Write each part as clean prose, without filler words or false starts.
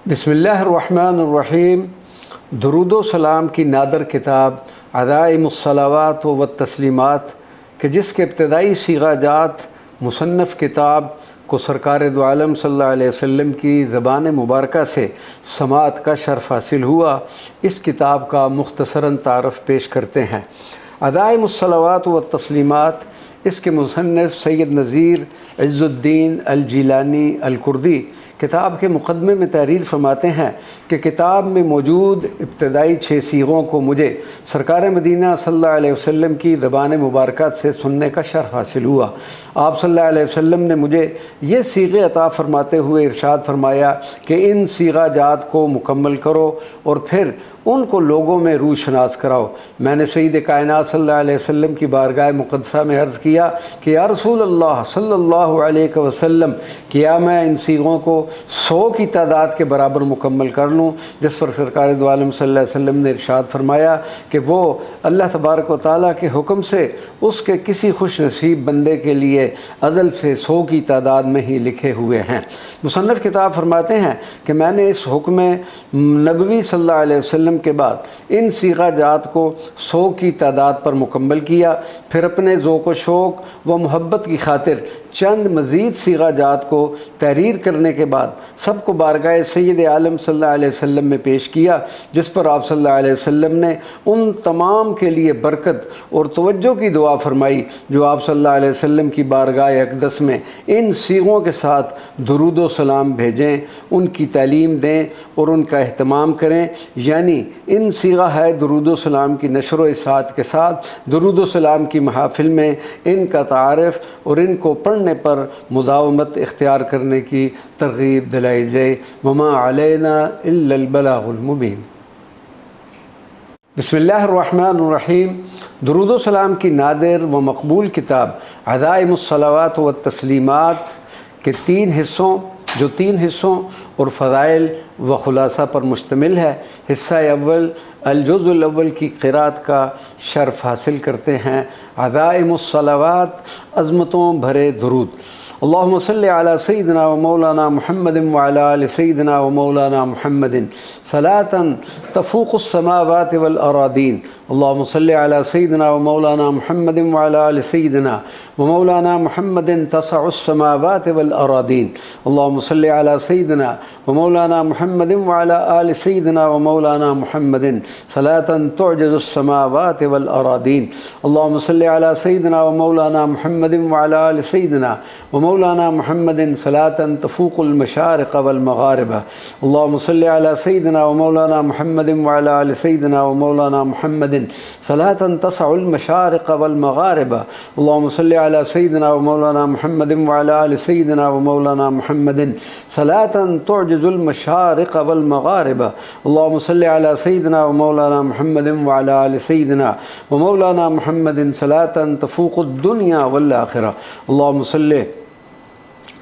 बिस्मिल्लाहिर्रहमानिर्रहीम। दुरूद व सलाम की नादर किताब अदाइमुस्सलावात व तस्लीमात के जिसके इब्तदाई सीगाजात मुसन्नफ़ किताब को सरकार दो आलम सल्लल्लाहु अलैहि वसल्लम की ज़बान मुबारक से समात का शर्फ़ हासिल हुआ, इस किताब का मुख्तसरन तारफ़ पेश करते हैं। अदाइमुस्सलावात व तस्लीमात, इसके मुसन्निफ़ सैयद नज़ीर इज़्ज़ुद्दीन अल जीलानी अल कुर्दी किताब के मुक़दमे में तहरीर फरमाते हैं कि किताब में मौजूद इब्तदाई 6 सीगों को मुझे सरकार मदीना सल्लल्लाहु अलैहि वसल्लम की ज़बान मुबारक से सुनने का शर्फ़ हासिल हुआ। आप सल्लल्लाहु अलैहि वसल्लम ने मुझे ये सीगे अता फ़रमाते हुए इरशाद फरमाया कि इन सीगाजात को मुकम्मल करो और फिर उनको लोगों में रूशनास कराओ। मैंने सईद कायनात सल्लल्लाहु अलैहि वसल्लम की बारगाह मुक़द्दसा में अर्ज़ किया कि या रसूल अल्लाह सल्लल्लाहु अलैहि वसल्लम, क्या मैं इन सीगों को 100 की तादाद के बराबर मुकम्मल कर लूँ? जिस पर सरकार दो आलम सल्लल्लाहु अलैहि वसल्लम ने इरशाद फरमाया कि वो अल्लाह तबारक व तआला के हुक्म से उसके किसी खुश नसीब बंदे के लिए अज़ल से 100 की तादाद में ही लिखे हुए हैं। मुसन्निफ़ किताब फरमाते हैं कि मैंने इस हुक्म नबवी सल्लल्लाहु अलैहि वसल्लम के बाद इन सीगाजात को 100 की तादाद पर मुकम्मल किया। फिर अपने ज़ौक़ व शौक़ व मोहब्बत की खातिर चंद मज़ीद सीगाजात को तहरीर करने के बाद सबको बारगाह सैयद आलम सल्लल्लाहु अलैहि वसल्लम में पेश किया, जिस पर आप सल्लल्लाहु अलैहि वसल्लम ने उन तमाम के लिए बरकत और तवज्जो की दुआ फरमाई जो आप सल्लल्लाहु अलैहि वसल्लम की बारगाह अक़दस में इन सीगों के साथ दुरूद व सलाम भेजें, उनकी तालीम दें और उनका एहतमाम करें। यानी इन सीगा है दुरूद व सलाम की नशर व इशाअत के साथ दुरूद व सलाम की महफ़िल में इनका तारफ़ और इनको पढ़ने पर मुदावमत इख्तियार करने की तरग़ीब दिलाई जाए। वमा अलैना इल्लल बलागुल मुबीन। बिस्मिल्लाहिर्रहमानिर्रहीम। दुरूद व सलाम की नादिर व मकबूल किताब अदाइमुस्सलावात व तस्लीमात के 3 हिस्सों और फ़ज़ाइल व ख़ुलासा पर मुश्तमिल है। हिस्सा अव्वल अल-जुज़्उल अव्वल की क़िराअत का शर्फ़ हासिल करते हैं। अदाइमुस्सलावात, अज़मतों भरे दुरूद। अल्लाहुम्मा सल्लि अला सय्यिदिना व मौलाना मुहम्मदिन व अला आलि सय्यिदिना व मौलाना मुहम्मदिन सलातन तफ़ूक़ुस समावाति वल अरादीन। अल्लाहुम्मा सल्लि अला सय्यिदिना व मौलाना मुहम्मदिन व अला आलि सय्यिदिना व मौलाना मुहम्मदिन तसअुस समावाति वल अरादीन। अल्लाहुम्मा सल्लि अला सय्यिदिना व मौलाना मुहम्मदिन व अला आलि सय्यिदिना व मौलाना मुहम्मदिन सलातन तुअजिज़ुस समावाति वल अरादीन। अल्लाहुम्मा सल्लि अला सय्यिदिना व मौलाना मुहम्मदिन व अला आलि सय्यिदिना व मौलाना मुहम्मदिन सलातन तफ़ूक़ुल मशारिक़ वल मग़ारिब। अल्लाहुम्मा सल्लि अला सय्यिदिना व मौलाना मुहम्मदिन व अला आलि सय्यिदिना व मौलाना मुहम्मदिन सलातन तसअुल मशारिक़ वल मग़ारिब। अल्लाहुम्मा सल्लि अला सय्यिदिना व मौलाना मुहम्मदिन व अला आलि सय्यिदिना व मौलाना मुहम्मदिन सलातन तुअजिज़ुल मशारिक़ वल मग़ारिब। अल्लाहुम्मा सल्लि अला सय्यिदिना व मौलाना मुहम्मदिन व अला आलि सय्यिदिना व मौलाना मुहम्मदिन सलातन तफ़ूक़ुद दुनिया वल आखिरा। अल्लाहुम्मा सल्लि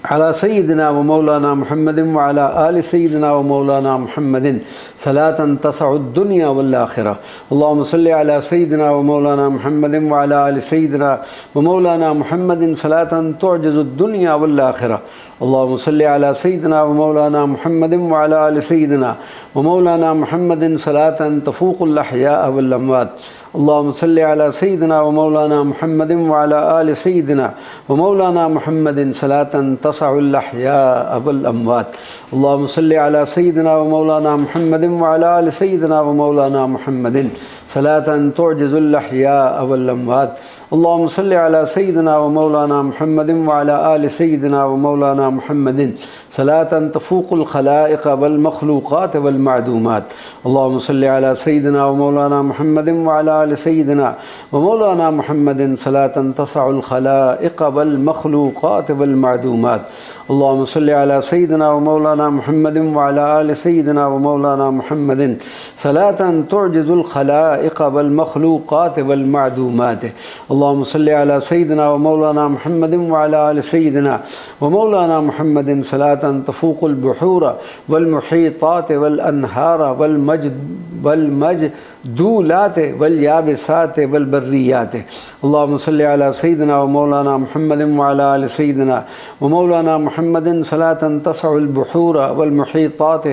अला सय्यिदिना व मौलाना मुहम्मदिन व अला आलि सय्यिदिना व मौलाना मुहम्मदिन सलातन तसअुद दुनिया वल आखिरा। अल्लाहुम्मा सल्लि अला सय्यिदिना व मौलाना मुहम्मदिन व अला आलि सय्यिदिना व मौलाना मुहम्मदिन सलातन तुअजिज़ुद दुनिया वल आखिरा। अल्लाहुम्मा सल्लि अला सय्यिदिना व मौलाना मुहम्मदिन व अला आलि सय्यिदिना व मौलाना मुहम्मदिन सलातन तफ़ूक़ुल अहया वल अमवात। अल्लाहुम्मा सल्लि अला सय्यिदिना व मौलाना मुहम्मदिन व अला आलि सय्यिदिना व मौलाना मुहम्मदिन सलातन तसअुल अहया वल अमवात। अल्लाहुम्मा सल्लि अला सय्यिदिना व मौलाना मुहम्मदिन व अला आलि सय्यिदिना व मौलाना मुहम्मदिन सलातन तुअजिज़ुल अहया वल अमवात। अल्लाहुम्मा सल्लि अला सय्यिदिना व मौलाना मुहम्मदिन व अला आलि सय्यिदिना व मौलाना मुहम्मदिन सलातन तफ़ूक़ुल ख़लाइक़ वल मख़लूक़ात वल मादूमात। अल्लाहुम्मा सल्लि अला सय्यिदिना व मौलाना मुहम्मदिन व अला आलि सय्यिदिना व मौलाना मुहम्मदिन सलातन तसअुल ख़लाइक़ वल मख़लूक़ात वल मादूमात। अल्लाहुम्मा सल्लि अला सय्यिदिना व मौलाना मुहम्मदिन व अला आलि सय्यिदिना व मौलाना मुहम्मदिन सलातन तुअजिज़ुल ख़लाइक़ वल मख़लूक़ात वल मादूमात। अल्लाहुम्मा सल्लि अला सय्यिदिना व मौलाना मुहम्मदिन व अला आलि सय्यिदिना व मौलाना मुहम्मदिन सलातन तफ़ूक़ुल बुहूर वल मुहीतात वल अनहार वल मजदूलात वल-याबिसात वल-बर्रियात। अल्लाहुम्मा सल्लि अला सय्यिदिना व मौलाना मुहम्मदिन व अला आलि सय्यिदिना व मौलाना मुहम्मदिन सलातन तसउल बुहूरा वल मुहीतात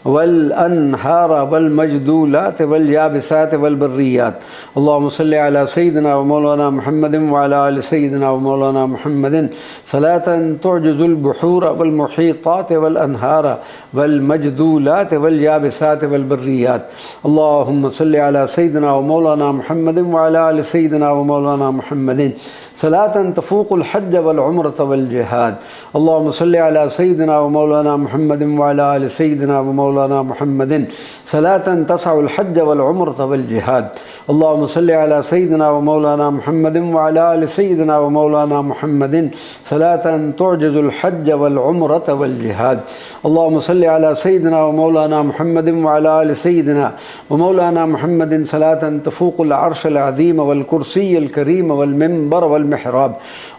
वल अनहारा वल मजदूलात वल याबिसात वल बर्रियात। अल्लाहुम्मा सल्लि अला सय्यिदिना व मौलाना मुहम्मदिन व अला आलि सय्यिदिना व मौलाना मुहम्मदिन सलातन तुअजिजुल बुहूरा वल मुहीतात वल अनहारा वल मजदूलात वल याबिसात वल बर्रियात। अल्लाहुम्मा सल्लि अला सय्यिदिना व मौलाना मुहम्मदिन व अला आलि सय्यिदिना व मौलाना मुहम्मदिन सलातन तफूकुल हज्ज वल उम्रत वल जिहाद। अल्लाहुम्मा सल्लि अला सय्यिदिना व मौलाना मुहम्मदिन व अला आलि सय्यिदिना व मौलाना मुहम्मदिन सलातन तसउल हज्ज वल उम्रत वल जिहाद। अल्लाहुम्मा सल्लि अला सय्यिदिना व मौलाना मुहम्मदिन व अला आलि सय्यिदिना व मौलाना मुहम्मदिन सलातन तुअजिजुल हज्ज वल उम्रत वल जिहाद। अल्लाहुम्मा सल्लि अला सय्यिदिना व मौलाना मुहम्मदिन व अला आलि सय्यिदिना व मौलाना मुहम्मदिन सलातन तफूकुल अर्शल अज़ीम वल कुर्सिय्यिल करीम वल मिंबर वल मिहराब।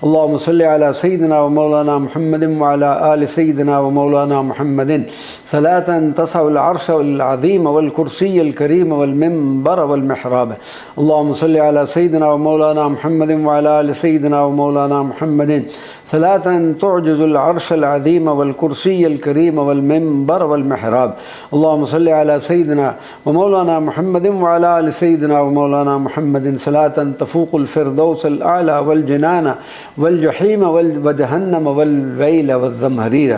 अल्लाहुम्मा सल्लि अला सय्यिदिना व मौलाना मुहम्मदिन व अला आलि सय्यिदिना व मौलाना मुहम्मदिन सलातन तसउल अर्शल अज़ीम वल कुर्सिय्यिल करीम वल मिंबर वल मिहराब। अल्लाहुम्मा सल्लि अला सय्यिदिना व मौलाना मुहम्मदिन व अला आलि सय्यिदिना व मौलाना मुहम्मदिन सलातन तुअजिजुल अर्शल अज़ीम वल कुर्सिय्यिल करीम वल मिंबर वल मिहराब। अल्लाहुम्मा सल्लि अला सय्यिदिना व मौलाना मुहम्मदिन व अला आलि सय्यिदिना व मौलाना मुहम्मदिन सलातन तफूकुल फिरदौसल आला वल जनान वल जहीम व जहन्नम वल वैल वल ज़महरीर।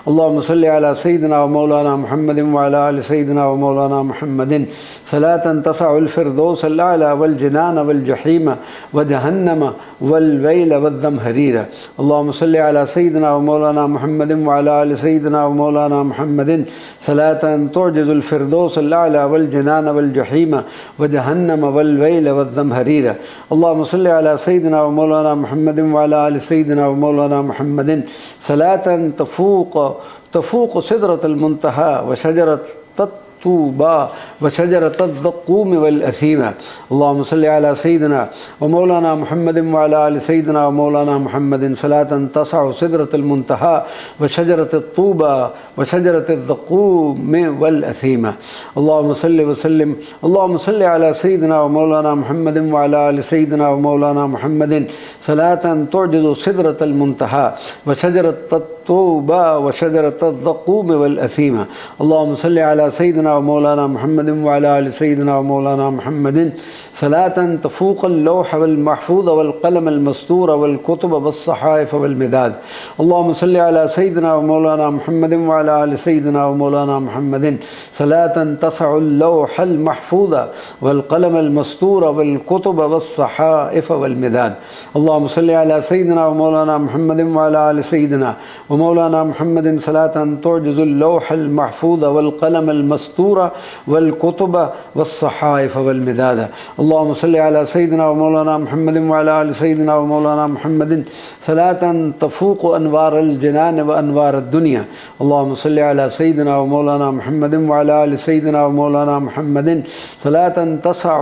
अल्लाहुम्मा सल्लि अला सय्यिदिना व मौलाना मुहम्मदिन व अला आलि सय्यिदिना व मौलाना मुहम्मदिन सलातन तसउल फिरदौसल आला वल जनान वल जहीम व जहन्नम वल वैल वल ज़महरीर। अल्लाहुम्मा सल्लि अला सय्यिदिना व मौलाना मुहम्मदिन व अला आलि सय्यिदिना व मौलाना मुहम्मदिन सलातन तुअजिजुल फिरदौसल आला वल जनान वल जहीम व जहन्नम वल वैल वल ज़महरीर। अल्लाहुम्मा सल्लि अला सय्यिदिना व मौलाना मुहम्मदिन व अला आलि सय्यिदिना व मौलाना मुहम्मदिन सलातन तफूक सिदरतल मुंतहा व शजरत तूबा व शजरत ज़क़ूम वल असीमा। अल्लाहुम्मा सल्लि अला सय्यिदिना व मौलाना मुहम्मदिन व अला आलि सय्यिदिना व मौलाना मुहम्मदिन सलातन तसअ सिदरतल मुंतहा व शजरत तूबा व शजरत ज़क़ूम वल असीमा। अल्लाहुम्मा सल्लि व सल्लिम अल्लाहुम्मा सल्लि अला सय्यिदिना व मौलाना मुहम्मदिन व अला आलि सय्यिदिना व मौलाना मुहम्मदिन सलातन तुअजिजु सिदरतल मुंतहा व शजरत तूबा व शजरत ज़क़ूम वल असीमा। अल्लाहुम्मा सल्लि अला सय्यिदिना व मौलाना मुहम्मदिन व अला आलि सय्यिदिना व मौलाना मुहम्मदिन सलातन तफूक़ल लौह वल महफूज़ वल क़लमल मस्तूर वल कुतुब वस सहाइफ़ वल मिदाद। अल्लाहुम्मा सल्लि अला सय्यिदिना व मौलाना मुहम्मदिन व अला आलि सय्यिदिना व मौलाना मुहम्मदिन सलातन तसअल लौहल महफूज़ वल क़लमल मस्तूर वल कुतुब वस सहाइफ़ वल मिदाद। अल्लाहुम्मा सल्लि अला सय्यिदिना व मौलाना मुहम्मदिन व अला आलि सय्यिदिना व मौलाना मुहम्मदिन सलातन तुअजिजुल लौहल महफूज़ वल क़लमल मस्तूर वल कुतुब वस सहाइफ़ वल मिदाद। अल्लाहुम्मा सल्लि अला सय्यिदिना व मौलाना मुहम्मदिन व अला आलि सय्यिदिना व मौलाना मुहम्मदिन सलातन तफूक़ अनवारल जनान व अनवारद दुनिया। अल्लाहुम्मा सल्लि अला सय्यिदिना व मौलाना मुहम्मदिन व अला आलि सय्यिदिना व मौलाना मुहम्मदिन सलातन तसअ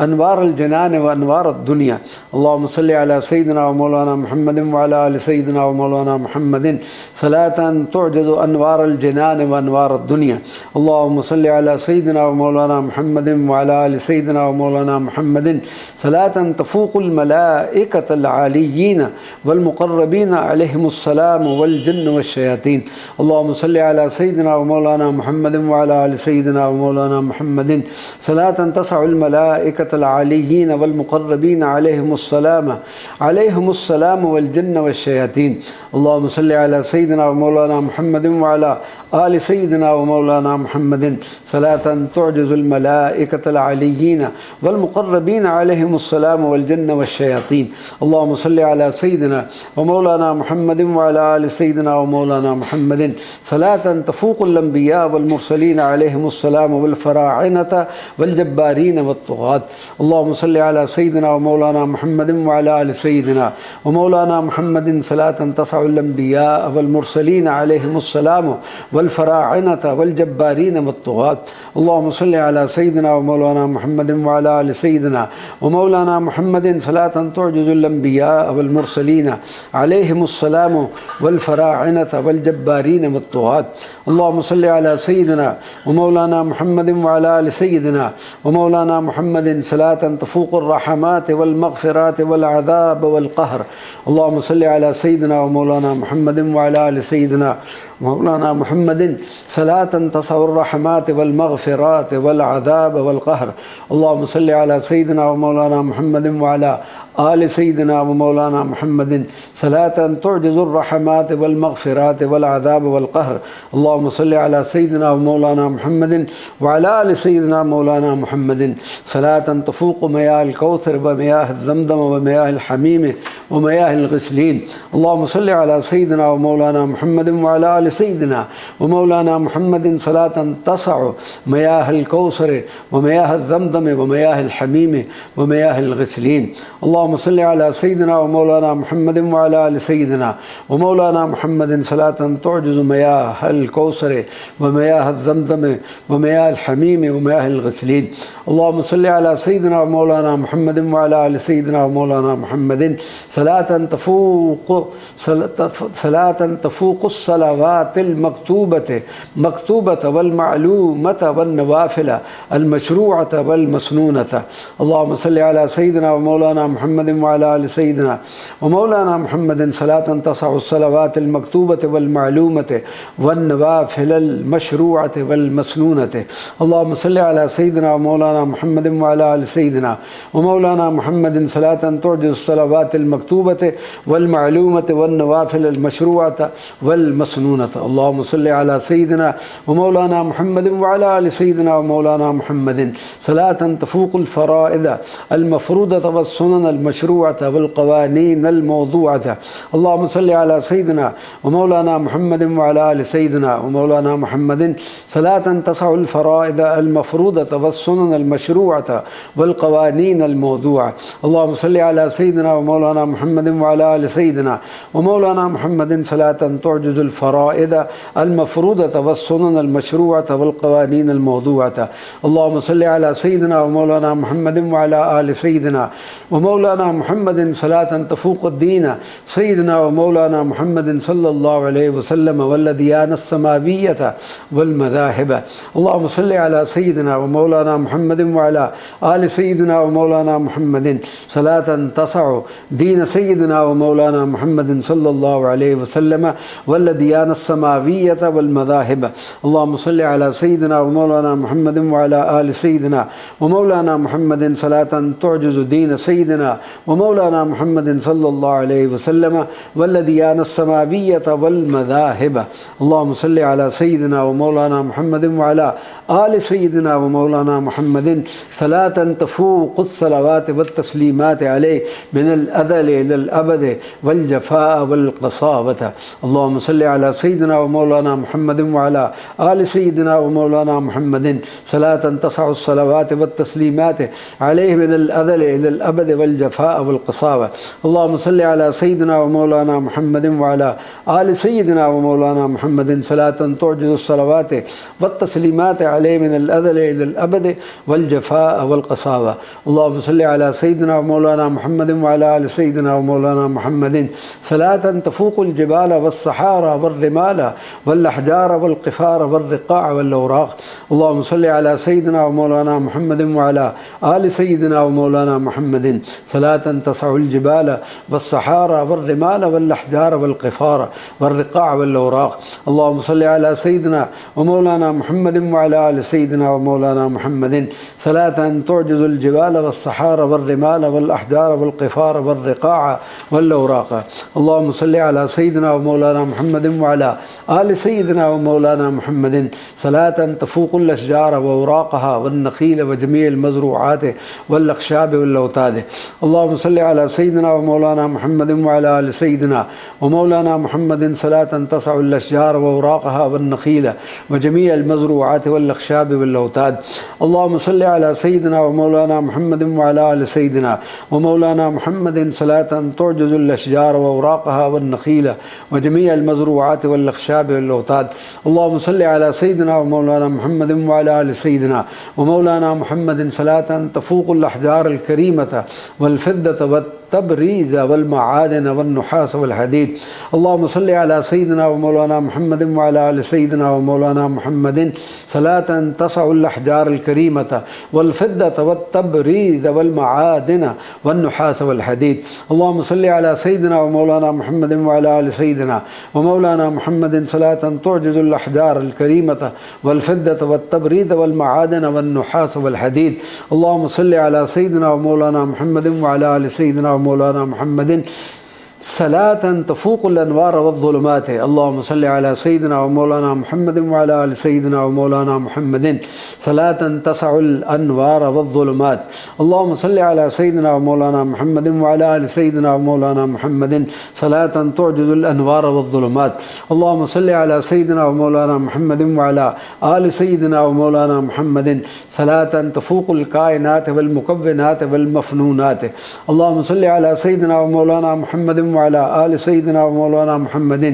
अनवारल जनान व अनवारद दुनिया। अल्लाहुम्मा सल्लि अला सय्यिदिना व मौलाना मुहम्मदिन व अला आलि सय्यिदिना व मौलाना मुहम्मदिन सलातन तुअजिज़ु अनवारल जनान व अनवारद दुनिया। अल्लाहुम्मा सल्लि अला सय्यिदिना व मौलाना मुहम्मदिन व अला आलि सय्यिदिना व मौलाना मुहम्मदिन सलातन तफूकुल मलाइकतल आलिय्यीन वल मुक़र्रबीन अलैहिमुस्सलाम वल जिन्न वश्शयातीन। अल्लाहुम्मा सल्लि अला सय्यिदिना व मौलाना मुहम्मदिन व अला आलि सय्यिदिना व मौलाना मुहम्मदिन सलातन तसअल मलाइकतल आलिय्यीन वल मुक़र्रबीन अलैहिमुस्सलाम वल जिन्न वश्शयातीन। अल्लाहुम्मा सल्लि अला सय्यिदिना व मौलाना मुहम्मदिन व अला आलि सय्यिदिना व मौलाना मुहम्मदिन सलातन तुअजिज़ुल मलाइकतल आलिय्यीन वल मुक़र्रबीन अलैहिमुस्सलाम वल जिन्न वश्शयातीन। अल्लाहुम्मा सल्लि अला सय्यिदिना व मौलाना मुहम्मदिन व अला आलि सय्यिदिना व मौलाना मुहम्मदिन सलातन तफूक़ुल अंबिया वल मुरसलीन अलैहिमुस्सलाम वल फ़राइनत वल जब्बारीन वत तुग़ात। अल्लाहुम्मा सल्लि अला सय्यिदिना व मौलाना मुहम्मदिन व अला आलि सय्यिदिना व मौलाना मुहम्मदिन सलातन तसअल अंबिया वल मुरसलीन अलैहिमुस्सलाम वल फ़राइनत वल जब्बारीन वत तुग़ात। अल्लाहुम्मा सल्लि अला सय्यिदिना व मौलाना मुहम्मदिन व अला आलि सय्यिदिना व मौलाना मुहम्मदिन सलातन तुअजिजुल अंबिया वल मुरसलीन अलैहिमुस्सलाम वल फराइनत वल जब्बारीन वत तुगात। अल्लाहुम्मा सल्लि अला सय्यिदिना व मौलाना मुहम्मदिन व अला आलि सय्यिदिना व मौलाना मुहम्मदिन सलातन तफूकुर रहमात वल मग़फ़िरात वल अज़ाब वल क़हर। अल्लाहुम्मा सल्लि अला सय्यिदिना व मौलाना मुहम्मदिन व अला आलि सय्यिदिना मौलाना मुहम्मदिन सलातन तसव्वुर रहमात वल मग़फ़िरात वल अज़ाब वल क़हर। अल्लाहुम्मा सल्लि अला सय्यिदिना व मौलाना मुहम्मदिन व अला आलि सय्यिदिना व मौलाना मुहम्मदिन सलातन तुअजिजुर रहमात वल मग़फ़िरात वल अज़ाब वल क़हर। अल्लाहुम्मा सल्लि अला सय्यिदिना व मौलाना मुहम्मदिन व अला आलि सय्यिदिना मौलाना मुहम्मदिन सलातन तफ़ूक़ु मियाहल कौसर व मियाह ज़मज़म व मियाहल हमीम व मियाहल ग़िस्लीन। अल्लाहुम्मा सल्लि अला सय्यिदिना व मौलाना मुहम्मदिन व अला आलि सय्यिदिना व मौलाना मुहम्मदिन सलातन तसअु मियाहल कौसर व मियाह ज़मज़म व मियाहल हमीम व मियाहल ग़िस्लीन। अल्लाहुम्मा सल्लि अला सय्यिदिना व मौलाना मुहम्मदिन व अला आलि सय्यिदिना व मौलाना मुहम्मदिन सलातन तुअजिज़ु मियाहल कौसर व मियाह ज़मज़म व मियाहल हमीम व मियाहल ग़िस्लीन। अल्लाहुम्मा सल्लि अला सय्यिदिना व मौलाना मुहम्मदिन व अला आलि सय्यिदिना व मौलाना मुहम्मदिन सलातन तफ़ूक़ुस सलावातिल मक्तूबत वल मालूमत वन नवाफिल अल मशरूअत वल मसनूनत। अल्लाहुम्मा सल्लि अला सय्यिदिना व मौलाना मुहम्मदिन व अला आलि सय्यिदिना व मौलाना मुहम्मदिन सलातन तसअुस सलावातिल मक्तूबत वल मालूमत वन नवाफिल अल मशरूअत वल मसनूनत। अल्लाहुम्मा सल्लि अला सय्यिदिना व मौलाना मुहम्मदिन व अला आलि सय्यिदिना व मौलाना मुहम्मदिन सलातन तुअजिज़ु सलावातिल मक्तूबत वल मालूमत वन नवाफिल अल मशरूअत वल मसनूनत। अल्लाहुम्मा सल्लि अला सय्यिदिना व मौलाना मुहम्मदिन व अला आलि सय्यिदिना व मौलाना मुहम्मदिन सलातन तफ़ूक़ुल फ़राइद अल मफ़रूदत वस सुनन अल मशरूअत वल क़वानीन अल मौज़ूअत। अल्लाहुम्मा सल्लि अला सय्यिदिना व मौलाना मुहम्मदिन व अला आलि सय्यिदिना व मौलाना मुहम्मदिन सलातन तसअुल फ़राइद अल मफ़रूदत वस सुनन अल मशरूअत वल क़वानीन अल मौज़ूअत। अल्लाहुम्मा सल्लि अला सय्यिदिना व मौलाना मुहम्मदिन व अला आलि सय्यिदिना व मौलाना मुहम्मदिन सलातन तुअजिज़ुल फ़राइद अल मफ़रूदत वस सुनन अल मशरूअत वल क़वानीन अल मौज़ूअत। अल्लाहुम्मा सल्लि अला सय्यिदिना व मौलाना मुहम्मदिन व अला आलि सय्यिदिना व मौलाना मुहम्मदिन सलातन तफ़ूक़ुद्दीन सय्यिदिना व मौलाना मुहम्मदिन सल्लल्लाहु अलैहि वसल्लम वल दियानस समाविय्यत वल मज़ाहिब। अल्लाहुम्मा सल्लि अला सय्यिदिना व मौलाना मुहम्मदिन व अला आलि सय्यिदिना व मौलाना मुहम्मदिन सलातन तसअु दीन सय्यिदिना व मौलाना मुहम्मदिन सल्लल्लाहु अलैहि वसल्लम वल दियानस समाविय्यत वल मज़ाहिब। अल्लाहुम्मा सल्लि अला सय्यिदिना व मौलाना मुहम्मदिन व अला आलि सय्यिदिना व मौलाना मुहम्मदिन सलातन तुअजिज़ु दीन सय्यिदिना व मौलाना मुहम्मदिन सल्लल्लाहु अलैहि वसल्लम वल दियानस समाविय्यत वल मज़ाहिब। अल्लाहुम्मा सल्लि अला सय्यिदिना व मौलाना मुहम्मदिन व अला आलि सय्यिदिना व मौलाना मुहम्मदिन सलातन तफ़ूक़ुस सलावात वत तस्लीमात अलैहि मिनल अज़ल इलल अबद वल जफ़ा वल क़सावत। अल्लाहुम्मा सल्लि अला सय्यिदिना व मौलाना मुहम्मदिन व अला आलि सय्यिदिना व मौलाना मुहम्मदिन सलातन तसअुस सलावात वत तस्लीमात अलैहि मिनल अज़ल इलल अबद वल जफ़ा वल क़सावत। अल्लाहुम्मा सल्लि अला सय्यिदिना व मौलाना मुहम्मदिन व अला आलि सय्यिदिना व मौलाना मुहम्मदिन सलातन तुअजिज़ु सलावात वत तस्लीमात अलैहि मिनल अज़ल इलल अबद वल जफ़ा वल क़सावत। अल्लाहुम्मा सल्लि अला सय्यिदिना व मौलाना मुहम्मदिन व अला आलि सय्यिदिना व मौलाना मुहम्मदिन सलातन तफ़ूक़ुल जिबाल वस सहारा वल रिमाल वल अहजार वल क़िफ़ार वल रिक़ाअ वल औराक़। अल्लाहुम्मा सल्लि अला सय्यिदिना व मौलाना मुहम्मदिन व अला आलि सय्यिदिना व मौलाना मुहम्मदिन सलातन तसअुल जिबाल वस सहारा वल रिमाल वल अहजार वल क़िफ़ार वल रिक़ाअ वल औराक़। अल्लाहुम्मा सल्लि अला सय्यिदिना व मौलाना मुहम्मदिन व अला आलि सय्यिदिना व मौलाना मुहम्मदिन सलातन तुअजिज़ुल जिबाल वस सहारा वल रिमाल वल अहजार वल क़िफ़ार वल रिक़ाअ वल औराक़। अल्लाहुम्मा सल्लि अला सय्यिदिना व मौलाना मुहम्मदिन व अला आलि सय्यिदिना व मौलाना मुहम्मदिन सलातन तफ़ूक़ुल अशजार व औराक़हा वन नख़ील व जमीअल मज़रूआत वल अख़शाब वल औताद। अल्लाहुम्मा सल्लि अला सय्यिदिना व मौलाना मुहम्मदिन व अला आलि सय्यिदिना व मौलाना मुहम्मदिन सलातन तसअुल अशजार व औराक़हा वन नख़ील व जमीअल मज़रूआत वल अख़शाब वल औताद। अल्लाहुम्मा सल्लि अला सय्यिदिना व मौलाना मुहम्मदिन व अला आलि सय्यिदिना व मौलाना मुहम्मदिन सलातन तुअजिज़ुल अशजार व औराक़हा वन नख़ील व जमीअल मज़रूआत वल अख़शाब वल औताद। अल्लाहुम्मा सल्लि अला सय्यिदिना व मौलाना मुहम्मदिन محمد وعلى آل سيدنا ومولانا محمد صلاة تفوق الأحجار الكريمة والفضة والتبريز والمعادن والنحاس والحديد اللهم صل على سيدنا ومولانا محمد وعلى آل سيدنا ومولانا محمد صلاة تسع الأحجار الكريمة والفضة والتبريز والمعادن والنحاس والحديد اللهم صل على سيدنا ومولانا محمد وعلى آل سيدنا ومولانا محمد صلاة تعجز الأحجار الكريمة والفضة والتبريد والمعادن والنحاس والحديد اللهم صل على سيدنا ومولانا محمد وعلى آل سيدنا ومولانا محمد صلاة تفوق الأنوار والظلمات اللهم صل على سيدنا ومولانا محمد وعلى آل سيدنا ومولانا محمد صلاة تسع الأنوار والظلمات اللهم صل على سيدنا ومولانا محمد وعلى آل سيدنا ومولانا محمد صلاة تعجز الأنوار والظلمات اللهم صل على سيدنا ومولانا محمد وعلى آل سيدنا ومولانا محمد صلاة تفوق الكائنات والمكونات والمفنونات اللهم صل على سيدنا ومولانا محمد وعلى آل سيدنا ومولانا محمد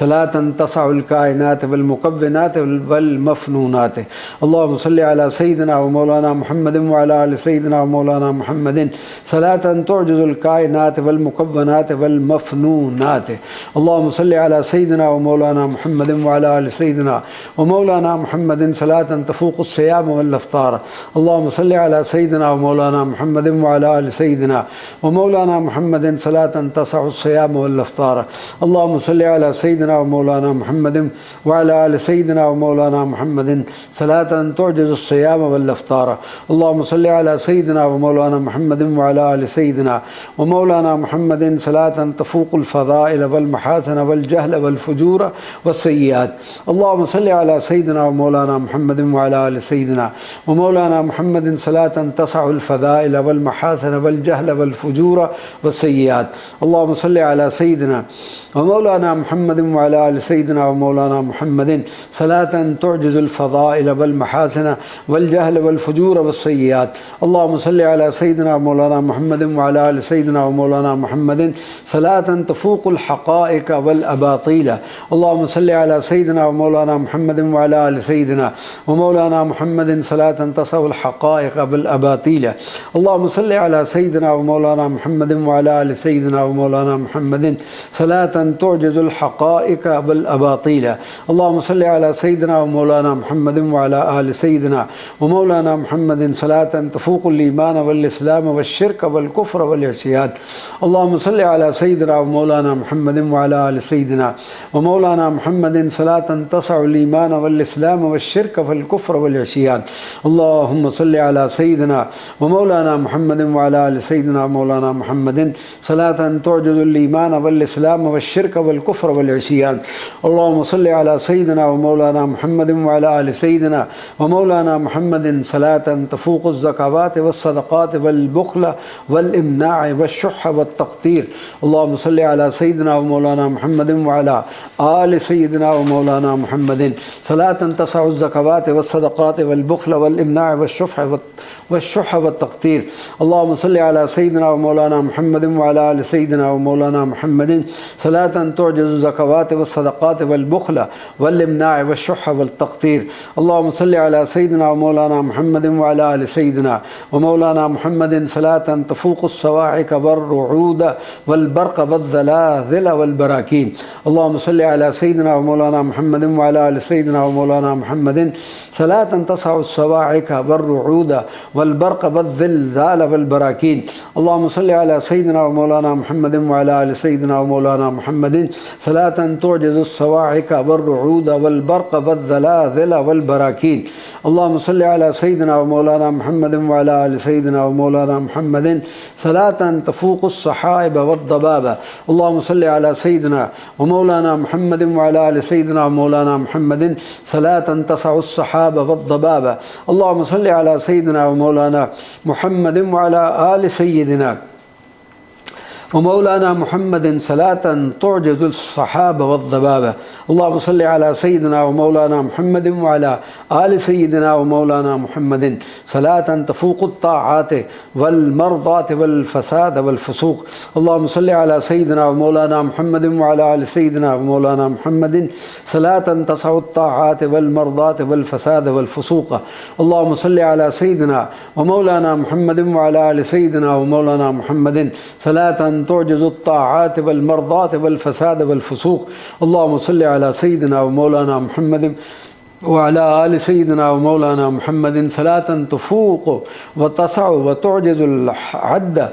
صلاة تسع الكائنات والمكونات والمفنونات اللهم صل على سيدنا ومولانا محمد وعلى آل سيدنا ومولانا محمد صلاة تعجز الكائنات والمكونات والمفنونات اللهم صل على سيدنا ومولانا محمد وعلى آل سيدنا ومولانا محمد صلاة تفوق الصيام والافطار اللهم صل على سيدنا ومولانا محمد وعلى آل سيدنا ومولانا محمد صلاة تسع الصيام والافطار اللهم صل على سيدنا ومولانا محمد وعلى آل سيدنا ومولانا محمد صلاة تعجز الصيام والافطار اللهم صل على سيدنا ومولانا محمد وعلى آل سيدنا ومولانا محمد صلاة تفوق الفضائل والمحاسن والجهل والفجور والسيئات اللهم صل على سيدنا ومولانا محمد وعلى آل سيدنا ومولانا محمد صلاة تسع الفضائل والمحاسن والجهل والفجور والسيئات اللهم صل على سيدنا ومولانا محمد وعلى آل سيدنا ومولانا محمد صلاة تعجز الفضائل والمحاسن والجهل والفجور والسيئات اللهم صل على سيدنا ومولانا محمد وعلى آل سيدنا ومولانا محمد صلاة تفوق الحقائق والأباطيل اللهم صل على سيدنا ومولانا محمد وعلى آل سيدنا ومولانا محمد صلاة تسع الحقائق والأباطيل اللهم صل على سيدنا ومولانا محمد وعلى آل سيدنا ومولانا محمد صلاة تعجز الحقائق والأباطيل اللهم صل على سيدنا ومولانا محمد وعلى آل سيدنا ومولانا محمد صلاة تفوق الإيمان والإسلام والشرك والكفر والعصيان اللهم صل على سيدنا ومولانا محمد وعلى آل سيدنا ومولانا محمد صلاة تسع الإيمان والإسلام والشرك والكفر والعصيان اللهم صل على سيدنا ومولانا محمد وعلى آل سيدنا ومولانا محمد صلاة تعجز الإيمان والإسلام والشرك والكفر والعصيان اللهم صل على سيدنا ومولانا محمد وعلى آل سيدنا ومولانا محمد صلاة تفوق الزكوات والصدقات والبخل والإمناع والشح والتقتير اللهم صل على سيدنا ومولانا محمد وعلى آل سيدنا ومولانا محمد صلاة تسع الزكوات والصدقات والبخل والإمناع والشح والتقتير اللهم صل على سيدنا ومولانا محمد وعلى آل سيدنا ومولانا محمد صلاة تعجز الزكوات والصدقات والبخل والإمناع والشح والتقتير اللهم صل على سيدنا ومولانا محمد وعلى آل سيدنا ومولانا محمد صلاة تفوق الصواعق والرعود والبرق والزلازل والبراكين اللهم صل على سيدنا ومولانا محمد وعلى آل سيدنا ومولانا محمد صلاة تسع الصواعق والرعود والبرق والزلزال والبراكين اللهم صل على سيدنا ومولانا محمد وعلى آل سيدنا ومولانا محمد صلاة تعجز الصواعق والرعود والبرق والزلازل والبراكين اللهم صل على سيدنا ومولانا محمد وعلى آل سيدنا ومولانا محمد صلاة تفوق الصحائب والضباب اللهم صل على سيدنا ومولانا محمد وعلى آل سيدنا ومولانا محمد صلاة تسع الصحاب والضباب اللهم صل على سيدنا ومولانا محمد وعلى آل سيدنا ومولانا محمد صلاة تعجز الصحابة والضبابة اللهم صل على سيدنا ومولانا محمد وعلى آل سيدنا ومولانا محمد صلاة تفوق الطاعات والمرضات والفساد والفسوق اللهم صل على سيدنا ومولانا محمد وعلى آل سيدنا ومولانا محمد صلاة تسع الطاعات والمرضات والفساد والفسوق اللهم صل على سيدنا ومولانا محمد وعلى آل سيدنا ومولانا محمد صلاة تعجز الطاعات والمرضات والفساد والفسوق اللهم صل على سيدنا ومولانا محمد وعلى آل سيدنا ومولانا محمد صلاة تفوق وتسع وتعجز العد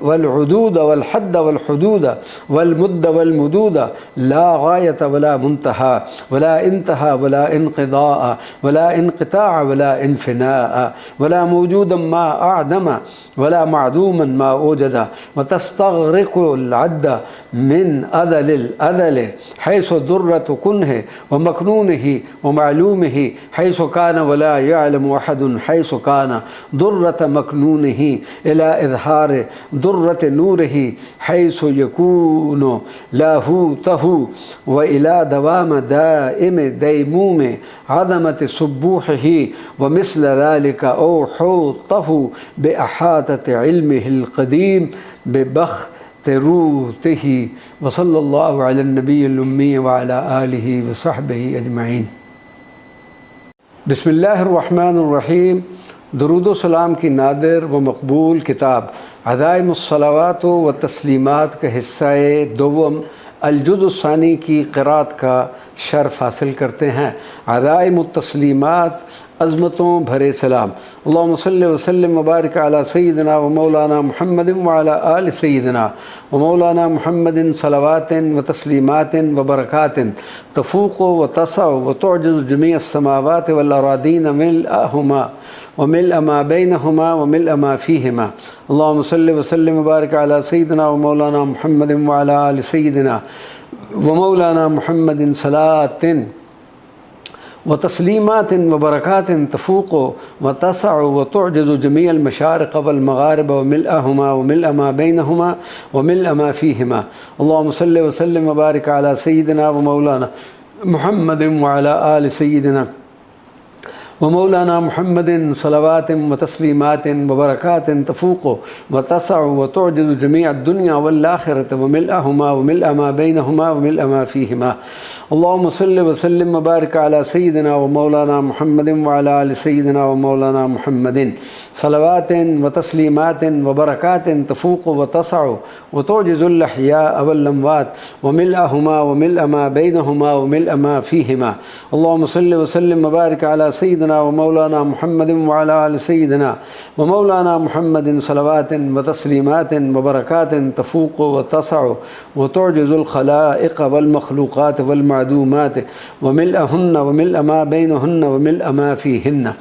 والعدود والحد والحدود والمد والمدود لا غاية ولا منتهى ولا انتهى ولا انقضاء ولا انقطاع ولا انفناء ولا موجودا ما أعدم ولا معدوما ما أوجد وتستغرق العد من أذل الأذل حيث درة كنه ومكنونه ومعلومه حيث كان ولا يعلم أحد حيث كان درة مكنونه إلى إظهار درة نوره حيث يكون لاهوته وإلى دوام دائم ديموم عظمة سبوحه ومثل ذلك أوحوطه بأحاطة علمه القديم ببخ روته وصلى الله على النبي الأمي وعلى آله وصحبه أجمعين बिस्मिल्लाहिर्रहमानिर्रहीम दुरूद व सलाम की नादिर व मकबूल किताब अदाइमुस्सलावात व तस्लीमात के हिस्सा दोवम अलजुज़ुस्सानी की क़िरात का शर्फ़ हासिल करते हैं। अदाइमुत्तस्लीमात अज़मतों भरे सलाम अल्लाहुम्मा सल्लि व सल्लिम व बारिक अला सय्यिदिना व मौलाना मुहम्मद व अला आलि सय्यिदिना व मौलाना मुहम्मदिन सलवातिन व तस्लीमातिन व बरकातिन तफूक़ व तसअ व तुअजिज़ु जमीअ अस्समावाति वल अरादीन मिल्अहुमा व मिल्अ मा बैनहुमा व मिल्अ मा फ़ीहिमा अल्लाहुम्मा सल्लि व सल्लिम व बारिक अला सय्यिदिना व मौलाना मुहम्मद व अला आलि सय्यिदिना व मौलाना मुहम्मदिन सलातिन व तस्लीमातिन व बरकातिन तफूक़ व तसअ व तुअजिज़ु जमीअ अल-मशारिक़ वल मग़ारिब व मिल्अहुमा व मिल्अ मा बैनहुमा व मिल्अ मा फ़ीहिमा अल्लाहुम्मा सल्लि व सल्लिम व बारिक अला सय्यिदिना व मौलाना मुहम्मद व अला आलि सय्यिदिना व मौलाना मुहम्मदिन सलवातिन व तस्लीमातिन व बरकातिन तफूक़ व तसअ व तुअजिज़ु जमीअ अद-दुनिया वल आख़िरत व मिल्अहुमा व मिल्अ मा बैनहुमा व मिल्अ मा फ़ीहिमा अल्लाहुम्मा सल्लि व सल्लिम व बारिक अला सय्यिदिना व मौलाना मुहम्मदिन व अला आलि सय्यिदिना व मौलाना मुहम्मदिन सलवातिन व तस्लीमातिन व बरकातिन तफूक़ व तसअ व तुअजिज़ुल अहयाअ वल अमवात व मिल्अहुमा व मिल्अ मा बैनहुमा व मिल्अ मा फ़ीहिमा अल्लाहुम्मा सल्लि व सल्लिम व बारिक अला सय्यिदिना व मौलाना मुहम्मदिन व अला आलि सय्यिदिना व मौलाना मुहम्मदिन सलवातिन व तस्लीमातिन व बरकातिन तफूक़ व तसअ व तुअजिज़ुल खलाइक़ वल मख़लूक़ात वल मादूमात व मिल्अहुन्ना व मिल्अ मा बैनहुन्ना व मिल्अ मा फ़ीहिन्ना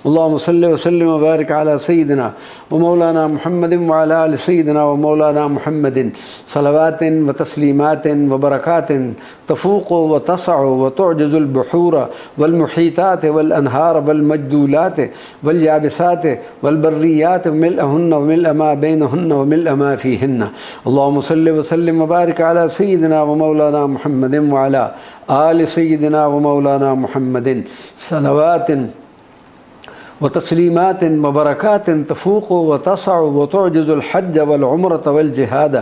अल्लाहुम्मा सल्लि व सल्लिम व बारिक अला सय्यिदिना व मौलाना मुहम्मदिन व अला आलि सय्यिदिना व मौलाना मुहम्मदिन सलवातिन व तस्लीमातिन व बरकातिन तफूक़ व तसअ व तुअजिज़ुल बुहूर वल मुहीतात वल अनहार वल मजदूलात वल याबिसात वल बर्रियात व मिल्अहुन्ना व मिल्अ मा बैनहुन्ना व मिल्अ मा फ़ीहिन्ना अल्लाहुम्मा सल्लि व सल्लिम व बारिक अला सय्यिदिना व मौलाना मुहम्मदिन व अला आलि सय्यिदिना व मौलाना मुहम्मदिन सलवातिन व तस्लीमातिन व बरकातिन तफूक़ व तसअ व तुअजिज़ुल हज्ज वल उम्रत वल जिहाद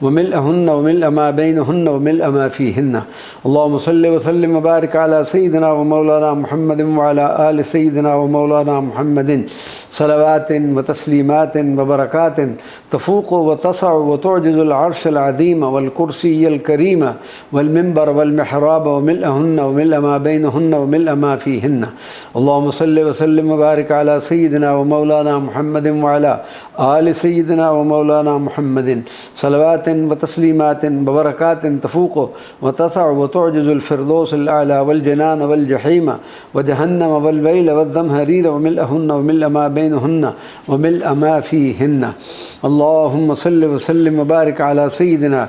व मिल्अहुन्ना व मिल्अ मा बैनहुन्ना व मिल्अ मा फ़ीहिन्ना अल्लाहुम्मा सल्लि व सल्लिम व बारिक अला सय्यिदिना व मौलाना मुहम्मदिन व अला आलि सय्यिदिना व मौलाना मुहम्मदिन सलवातिन व तस्लीमातिन व बरकातिन तफूक़ व तसअ व तुअजिज़ुल अर्शल अज़ीम वल कुर्सिय्यल करीम वल मिंबर वल मिहराब व मिल्अहुन्ना व मिल्अ मा बैनहुन्ना व मिल्अ मा फ़ीहिन्ना अल्लाहुम्मा सल्लि व सल्लिम व बारिक अला सय्यिदिना व मौलाना मुहम्मदिन व अला आलि सय्यिदिना व मौलाना मुहम्मदिन सलवातिन व तस्लीमातिन व बरकातिन तफूक़ व तसअ व तुअजिज़ुल फ़िरदौसल आला वल जनान वल जहीम व जहन्नम वल वैल वद दमहरीर व मिल्अहुन्ना व मिल्अ मा बैनहुन्ना व मिल्अ मा फ़ीहिन्ना अल्लाहुम्मा सल्लि व सल्लिम व बारिक अला सय्यिदिना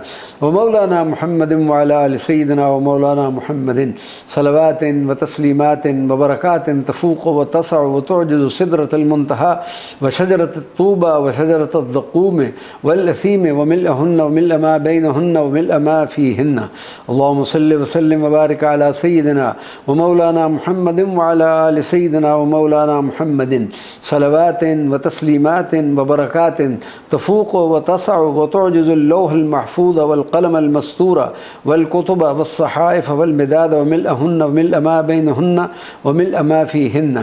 व मौलाना मुहम्मदिन व अला आलि सय्यिदिना व मौलाना मुहम्मदिन सलवातिन व तस्लीमातिन व बरकातिन तफूक़ व तसअ व वतुअजिज़ु सिदरतल मुंतहा व शजरतत तूबा व शजरतज़ ज़क़ूम वल असीम व मिलअहुन्ना व मिलअ मा बैनहुन्ना व मिलअ मा फ़ीहिन्ना। अल्लाहुम्मा सल्लि व सल्लिम व बारिक अला सय्यिदिना व मौलाना मुहम्मदिन व अला आलि सय्यिदिना व मौलाना मुहम्मदिन सलवातिन व तस्लीमातिन व बरकातिन तफूक़ु व तसअु व तुअजिज़ुल लौहल महफ़ूज़ वल क़लमल मस्तूरा वल कुतुब वस्सहाइफ़ वल मिदाद व मिलअहुन्ना व मिलअ मा बैनहुन्ना व मिलअ मा फ़ीहिन्ना।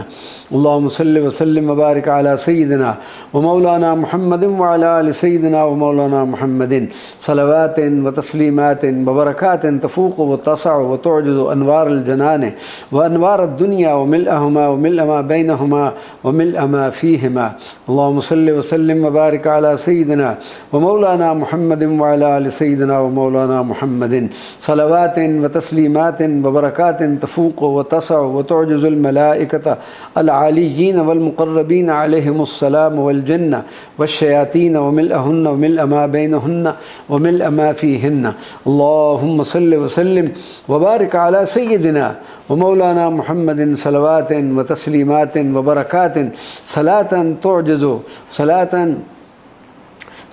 अल्लाहुम्मा सल्लि व सल्लिम व बारिक अला सय्यिदिना व मौलाना मुहम्मदिन व अला आलि सय्यिदिना व मौलाना मुहम्मदिन सलवातिन व तस्लीमातिन व बरकातिन तफूक़ु व तसअु व तुअजिज़ु अनवारल जनान व अनवारद दुनिया व मिलअहुमा व मिलअ मा बैनहुमा व मिलअ मा फ़ीहिमा। अल्लाहुम्मा सल्लि व सल्लिम व बारिक अला सय्यिदिना व मौलाना मुहम्मदिन व अला आलि सय्यिदिना व मौलाना मुहम्मदिन सलवातिन व तस्लीमातिन व बरकातिन तफूक़ु व तसअु व तुअजिज़ुल मलाइकत अल आलिय्यीन वल मुक़र्रबीन अलैहिमुस्सलाम वल जन्ना वश्शयातीन व मिलअहुन्ना व मिलअ मा बैनहुन्ना व मिलअ मा फ़ीहिन्ना। अल्लाहुम्मा सल्लि व सल्लिम व बारिक अला सय्यिदिना व मौलाना मुहम्मदिन सलवातिन व तस्लीमातिन व बरकातिन सलातन तुअजिज़ु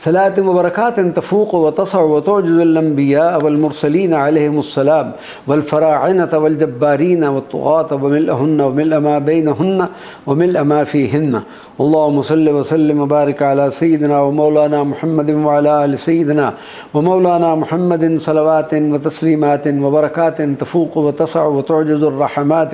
सलातिन व बरकातिन तफूक़ु व तसअु व तुअजिज़ुल अंबिया वल मुरसलीन अलैहिमुस्सलाम वल फ़राइनत वल जब्बारीन व तुग़ात व मिलअहुन्ना व मिलअ मा बैनहुन्ना व मिलअ मा फ़ीहिन्ना। अल्लाहुम्मा सल्लि व सल्लिम व बारिक अला सय्यिदिना व मौलाना मुहम्मदिन व अला आलि सय्यिदिना व मौलाना मुहम्मदिन सलवातिन व तस्लीमातिन व बरकातिन तफूक़ु व तसअु व तुअजिज़ुर रहमात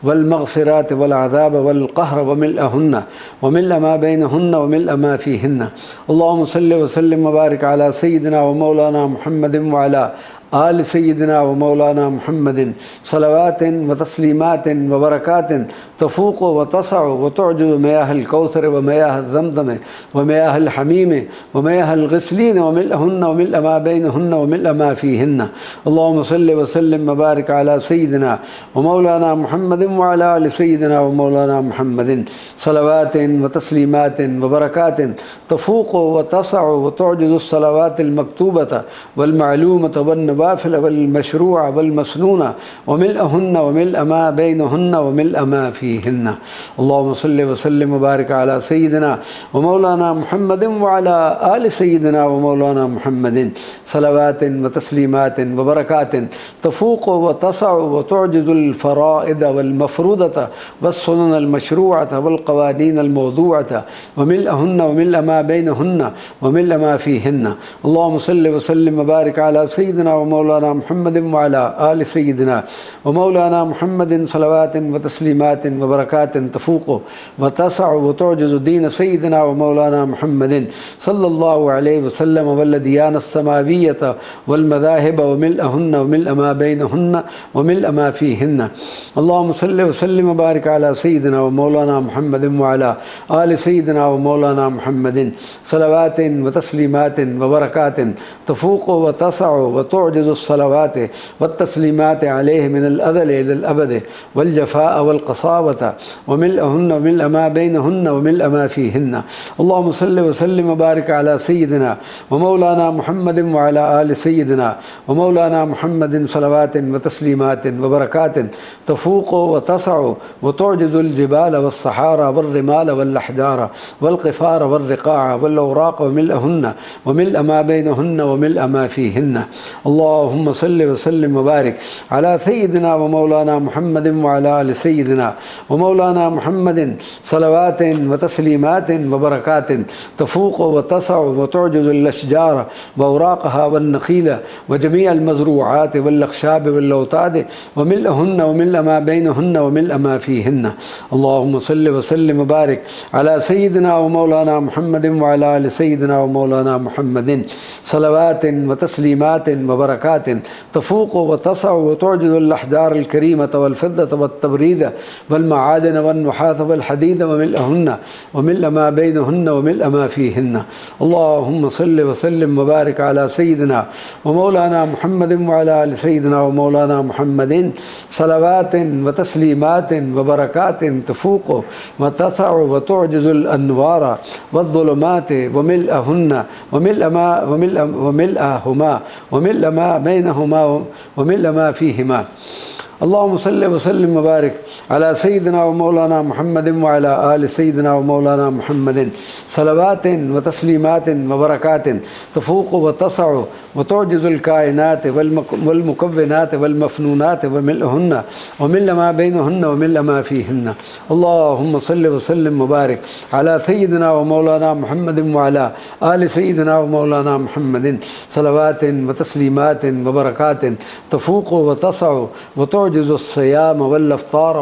वल मग़फ़िरात वल अज़ाब वल क़हर व मिलअहुन्ना व मिलअ मा बैनहुन्ना व मिलअ मा फ़ीहिन्ना। अल्लाहुम्मा सल्लि व सल्लिम व बारिक अला सय्यिदिना व मौलाना मुहम्मदिन व अला आलि सय्यिदिना व मौलाना मुहम्मदिन सलवातिन व तस्लीमातिन व बरकातिन तफूक़ु व तसअु व तुअजिज़ु मियाहल कौसर व मियाह ज़मज़म व मियाहल हमीम व मियाहल ग़िस्लीन व मिलअहुन्ना व मिलअ मा बैनहुन्ना व मिलअ मा फ़ीहिन्ना। अल्लाहुम्मा सल्लि व सल्लिम व बारिक अला सय्यिदिना व मौलाना मुहम्मदिन व अला आलि सय्यिदिना व मौलाना मुहम्मदिन सलवातिन व तस्लीमातिन व बरकातिन तफूक़ु व तसअु व तुअजिज़ु सलवातिल मकतूबत वल मअलूमत वन नवाफ़िल वल मशरूअ वल मसनूना व मिलअहुन्ना व मिलअ मा बैनहुन्ना व मिलअ मा फ़ीहिन्ना। अल्लाहुम्मा सल्लि व सल्लिम व बारिक अला सय्यिदिना व मौलाना मुहम्मदिन व अला आलि सय्यिदिना व मौलाना मुहम्मदिन सलवातिन व तस्लीमातिन व बरकातिन तफूक़ु व तसअु व तुअजिज़ुल फ़राइद वल मफ़रूदत वस्सुननल मशरूअत वल क़वानीनल मौज़ूअत व मिलअहुन्ना व मिलअ मा बैनहुन्ना व मिलअ मा फ़ीहिन्ना। अल्लाहुम्मा सल्लि व सल्लिम व बारिक अला सय्यिदिना व मौलाना मुहम्मदिन व अला आलि सय्यिदिना व मौलाना मुहम्मदिन सलवातिन व तस्लीमातिन व बरकातिन तफूक़ु व तसअु व तुअजिज़ु दीन सय्यिदिना व मौलाना मुहम्मदिन सल्लल्लाहु अलैहि वसल्लम वल दियानस समाविय्यत वल मज़ाहिब व मिलअहुन्ना व मिलअ मा बैनहुन्ना व मिलअ मा फ़ीहिन्ना। अल्लाहुम्मा सल्लि व सल्लिम व बारिक अला सय्यिदिना व मौलाना मुहम्मदिन व अला आलि सय्यिदिना व मौलाना मुहम्मदिन सलवातिन व तस्लीमातिन व बरकातिन तफूक़ु व तसअु व तुअजिज़ु सलवात व तस्लीमात अलैहि मिनल अज़ल इलल अबद वल जफ़ाअ वल क़सावत व मिलअहुन्ना व मिलअ मा बैनहुन्ना व मिलअ मा फ़ीहिन्ना। अल्लाहुम्मा सल्लि व सल्लिम व बारिक अला सय्यिदिना व मौलाना मुहम्मदिन व अला आलि सय्यिदिना व मौलाना मुहम्मदिन सलवातिन व तस्लीमातिन व बरकातिन तफूक़ु व तसअु व तुअजिज़ुल जिबाल वस्सहारा वल रिमाल वल अहजार वल क़िफ़ार वल रिक़ाअ वल औराक़ व मिलअहुन्ना व मिलअ मा बैनहुन्ना व मिलअ मा फ़ीहिन्ना। अल्लाहुम्मा सल्लि व सल्लिम व बारिक अला सय्यिदिना व मौलाना मुहम्मदिन व अला आलि सय्यिदिना व मौलाना मुहम्मदिन सलवातिन व तस्लीमातिन व बरकातिन तफूक़ु व तसअु व तुअजिज़ुल अशजार व औराक़हा वन नख़ील व जमीअल मज़रूआत वल अख़शाब वल औताद व मिलअहुन्ना व मिलअ मा बैनहुन्ना व मिलअ मा फ़ीहिन्ना। अल्लाहुम्मा सल्लि व सल्लिम व बारिक अला सय्यिदिना व मौलाना मुहम्मदिन व अला आलि सय्यिदिना व मौलाना मुहम्मदिन सलवातिन व तस्लीमातिन व बरकातिन तफूक़ु व तसअु व तुअजिज़ुल अहजारल करीमत वल फ़िद्दत वत तबरीद वल मआदिन वन नुहास वल हदीद व मिलअहुन्ना व मिलअ मा बैनहुन्ना व मिलअ मा फ़ीहिन्ना। अल्लाहुम्मा सल्लि व सल्लिम व बारिक अला सय्यिदिना व मौलाना मुहम्मदिन व अला आलि सय्यिदिना व मौलाना मुहम्मदिन सलवातिन व तस्लीमातिन व बरकातिन तफूक़ु व तसअु व तुअजिज़ुल अनवार वज़्ज़ुलुमात व मिलअहुन्ना व मिलअ मा बैनहुमा व मिलअ मा फ़ीहिमा। अल्लाहुम्मा सल्लि व सल्लिम व बारिक अला सय्यिदिना व मौलाना मुहम्मदिन व अला आलि सय्यिदिना व मौलाना मुहम्मदिन सलवातिन व तस्लीमातिन व बरकातिन तफूक़ु व तसअु व तुअजिज़ुल कायनात वल मुकव्विनात वल मफ़नूनात व मिलहुन्ना व मिल मा बैनहुन्ना व मिल मा फ़ीहिन्ना। अल्लाहुम्मा सल्लि व सल्लिम व बारिक अला सय्यिदिना व मौलाना मुहम्मदिन व अला आलि सय्यिदिना व मौलाना मुहम्मदिन सलवातिन व तस्लीमातिन व बरकातिन तफूक़ु व तसअु व तुअजिज़ु अस्सियाम वल इफ़्तार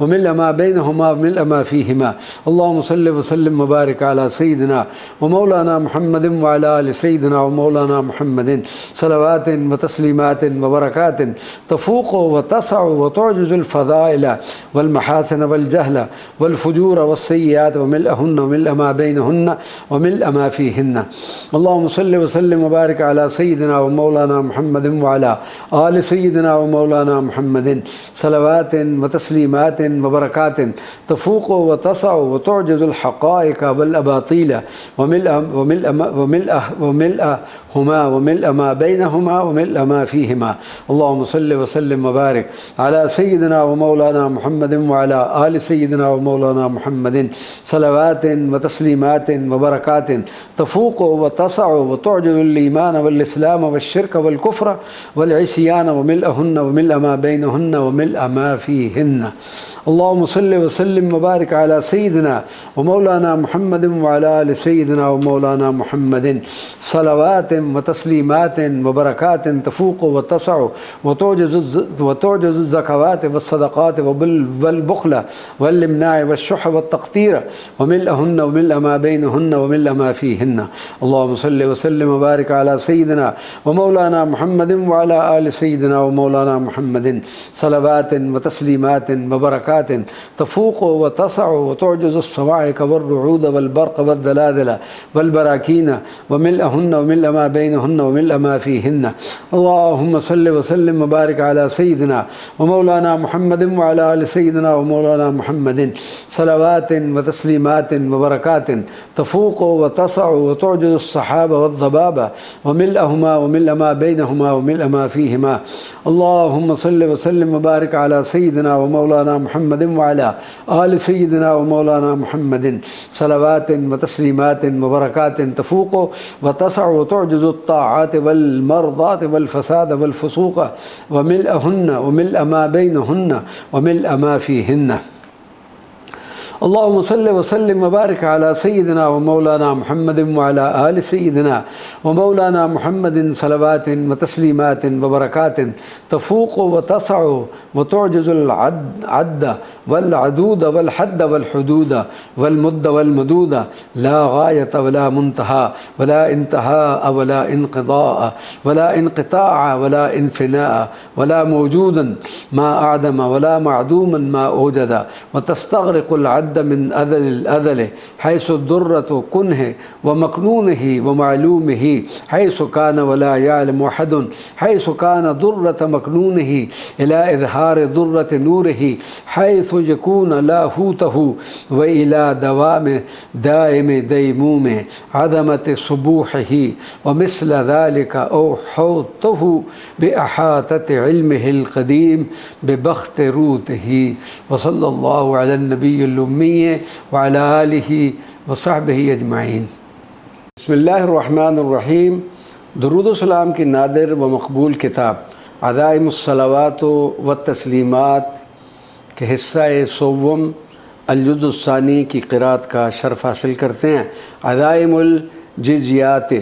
व मिल मा बैनहुमा व मिल मा फ़ीहिमा। अल्लाहुम्मा सल्लि व सल्लिम व बारिक अला सय्यिदिना व मौलाना मुहम्मदिन व अला आलि सय्यिदिना व मौलाना मुहम्मदिन सलवातिन व तस्लीमातिन व बरकातिन तफूक़ु व तसअु व तुअजिज़ुल फ़ज़ाइल वल महासिन वल जहल वल फ़ुजूर वस्सय्यिआत व मिलहुन्ना व मिल मा बैनहुन्ना व मिल मा फ़ीहिन्ना। अल्लाहुम्मा सल्लि व सल्लिम व बारिक अला सय्यिदिना व मौलाना मुहम्मदिन व अला आलि सय्यिदिना व मौलाना मुहम्मदिन सलवातिन व तस्लीमातिन व बरकातिन तफूक़ु व तसअु व तुअजिज़ुल हक़ाइक़ वल अबातील व मिलहुमा व मिल मा बैनहुमा व मिल मा फ़ीहिमा। अल्लाहुम्मा सल्लि व सल्लिम व बारिक अला सय्यिदिना व मौलाना मुहम्मदिन व अला आलि सय्यिदिना व मौलाना मुहम्मदिन सलवातिन व तस्लीमातिन व बरकातिन तफूक़ु व तसअु व तुअजिज़ुल ईमान वल इस्लाम वल शिर्क वल कुफ्र वल इस्यान व मिलहुन्ना व मिल मा बैनहुन्ना व मिल मा फ़ीहिन्ना। अल्लाहुम्मा सल्लि व सल्लिम व बारिक अला सय्यिदिना व मौलाना मुहम्मदिन व अला आलि सय्यिदिना व मौलाना मुहम्मदिन सलवातिन व तस्लीमातिन व बरकातिन तफूक़ु व तसअु व तुअजिज़ु ज़कावात व सदक़ात वल बुख़्ल वल इम्नाअ व शुह व तक़तीर व मिलहुन्ना व मिल मा बैनहुन्ना व मिल मा फ़ीहिन्ना। अल्लाहुम्मा सल्लि व सल्लिम व बारिक अला सय्यिदिना व मौलाना मुहम्मदिन व अला आलि सय्यिदिना व मौलाना मुहम्मदिन सलवातिन व तस्लीमातिन व बरकातिन तफूक़ु व तसअु व तुअजिज़ु अस्सवाइक़ वर्रुऊद वल बर्क़ वद्दलादिल वल बराकीन व मिलहुन्ना व मिल मा बैनहुन्ना व मिल मा फ़ीहिन्ना। अल्लाहुम्मा सल्लि व सल्लिम व बारिक अला सय्यिदिना व मौलाना मुहम्मदिन व अला आलि सय्यिदिना व मौलाना मुहम्मदिन सलवातिन व तस्लीमातिन व बरकातिन तफूक़ु व तसअु व तुअजिज़ु अस्सहाबा वद्दबाबा व मिलहुमा व मिल मा बैनहुमा व मिल मा फ़ीहिमा। अल्लाहुम्मा सल्लि व सल्लिम व बारिक अला सय्यिदिना व मौलाना मुहम्मदिन व अला आलि सय्यिदिना व मौलाना मुहम्मदिन सलवातिन व तस्लीमातिन व बरकातिन तफूक़ु व तसअु व तुअजिज़ु अत्ताआत वल मरज़ात वल फ़साद वल फ़ुसूक़ व मिलहुन्ना व मिल मा बैनहुन्ना व मिल मा फ़ीहिन्ना। अल्लाहुम्मा सल्लि व सल्लिम व बारिक अला सय्यिदिना व मौलाना मुहम्मदिन व अला आलि सय्यिदिना व मौलाना मुहम्मदिन सलवातिन व तस्लीमातिन व बरकातिन तफूक़ु व तसअु व तुअजिज़ुल अद्द वल अदूद वल हद्द वल हुदूद वल मुद्द वल मदूद ला गायत वला मुंतहा वला इंतहा वला इनक़िदाअ वला इनक़िताअ वला इन्फ़िनाअ वला मौजूदन मा अअदम वला मअदूमन मा औजद व तस्तग़रिक़ुल अद्द मिन अदलिल अदल हैसु दुर्रतु कुन्ह व मकनूनहि व मालूमिहि हैसु कान वला यअलमु अहदुन हैसु कान दुर्रत मकनूनहि इला इज़हार दुर्रत नूरिहि हैसु यकून लाहूतहु व इला दवाम दाइम दैमूम अदमत सुबूहिहि व मिस्ल ज़ालिका औहौतहु बिअहातत इल्मिहिल क़दीम बिबख्त रूतिहि व सल्लल्लाहु अला नबिय्यिल उम्मी व अला आलिहि व सहबिहि अजमाइन। बिस्मिल्लाहिर्रहमानिर्रहीम। दुरूद व सलाम की नादिर व मकबूल किताब अज़ाइमुस्सलावात व तस्लीमात के हिस्सा सोवम अल-जुज़्-उस-सानी की क़िरात का शर्फ़ हासिल करते हैं। अज़ाइमुल जिज़ियात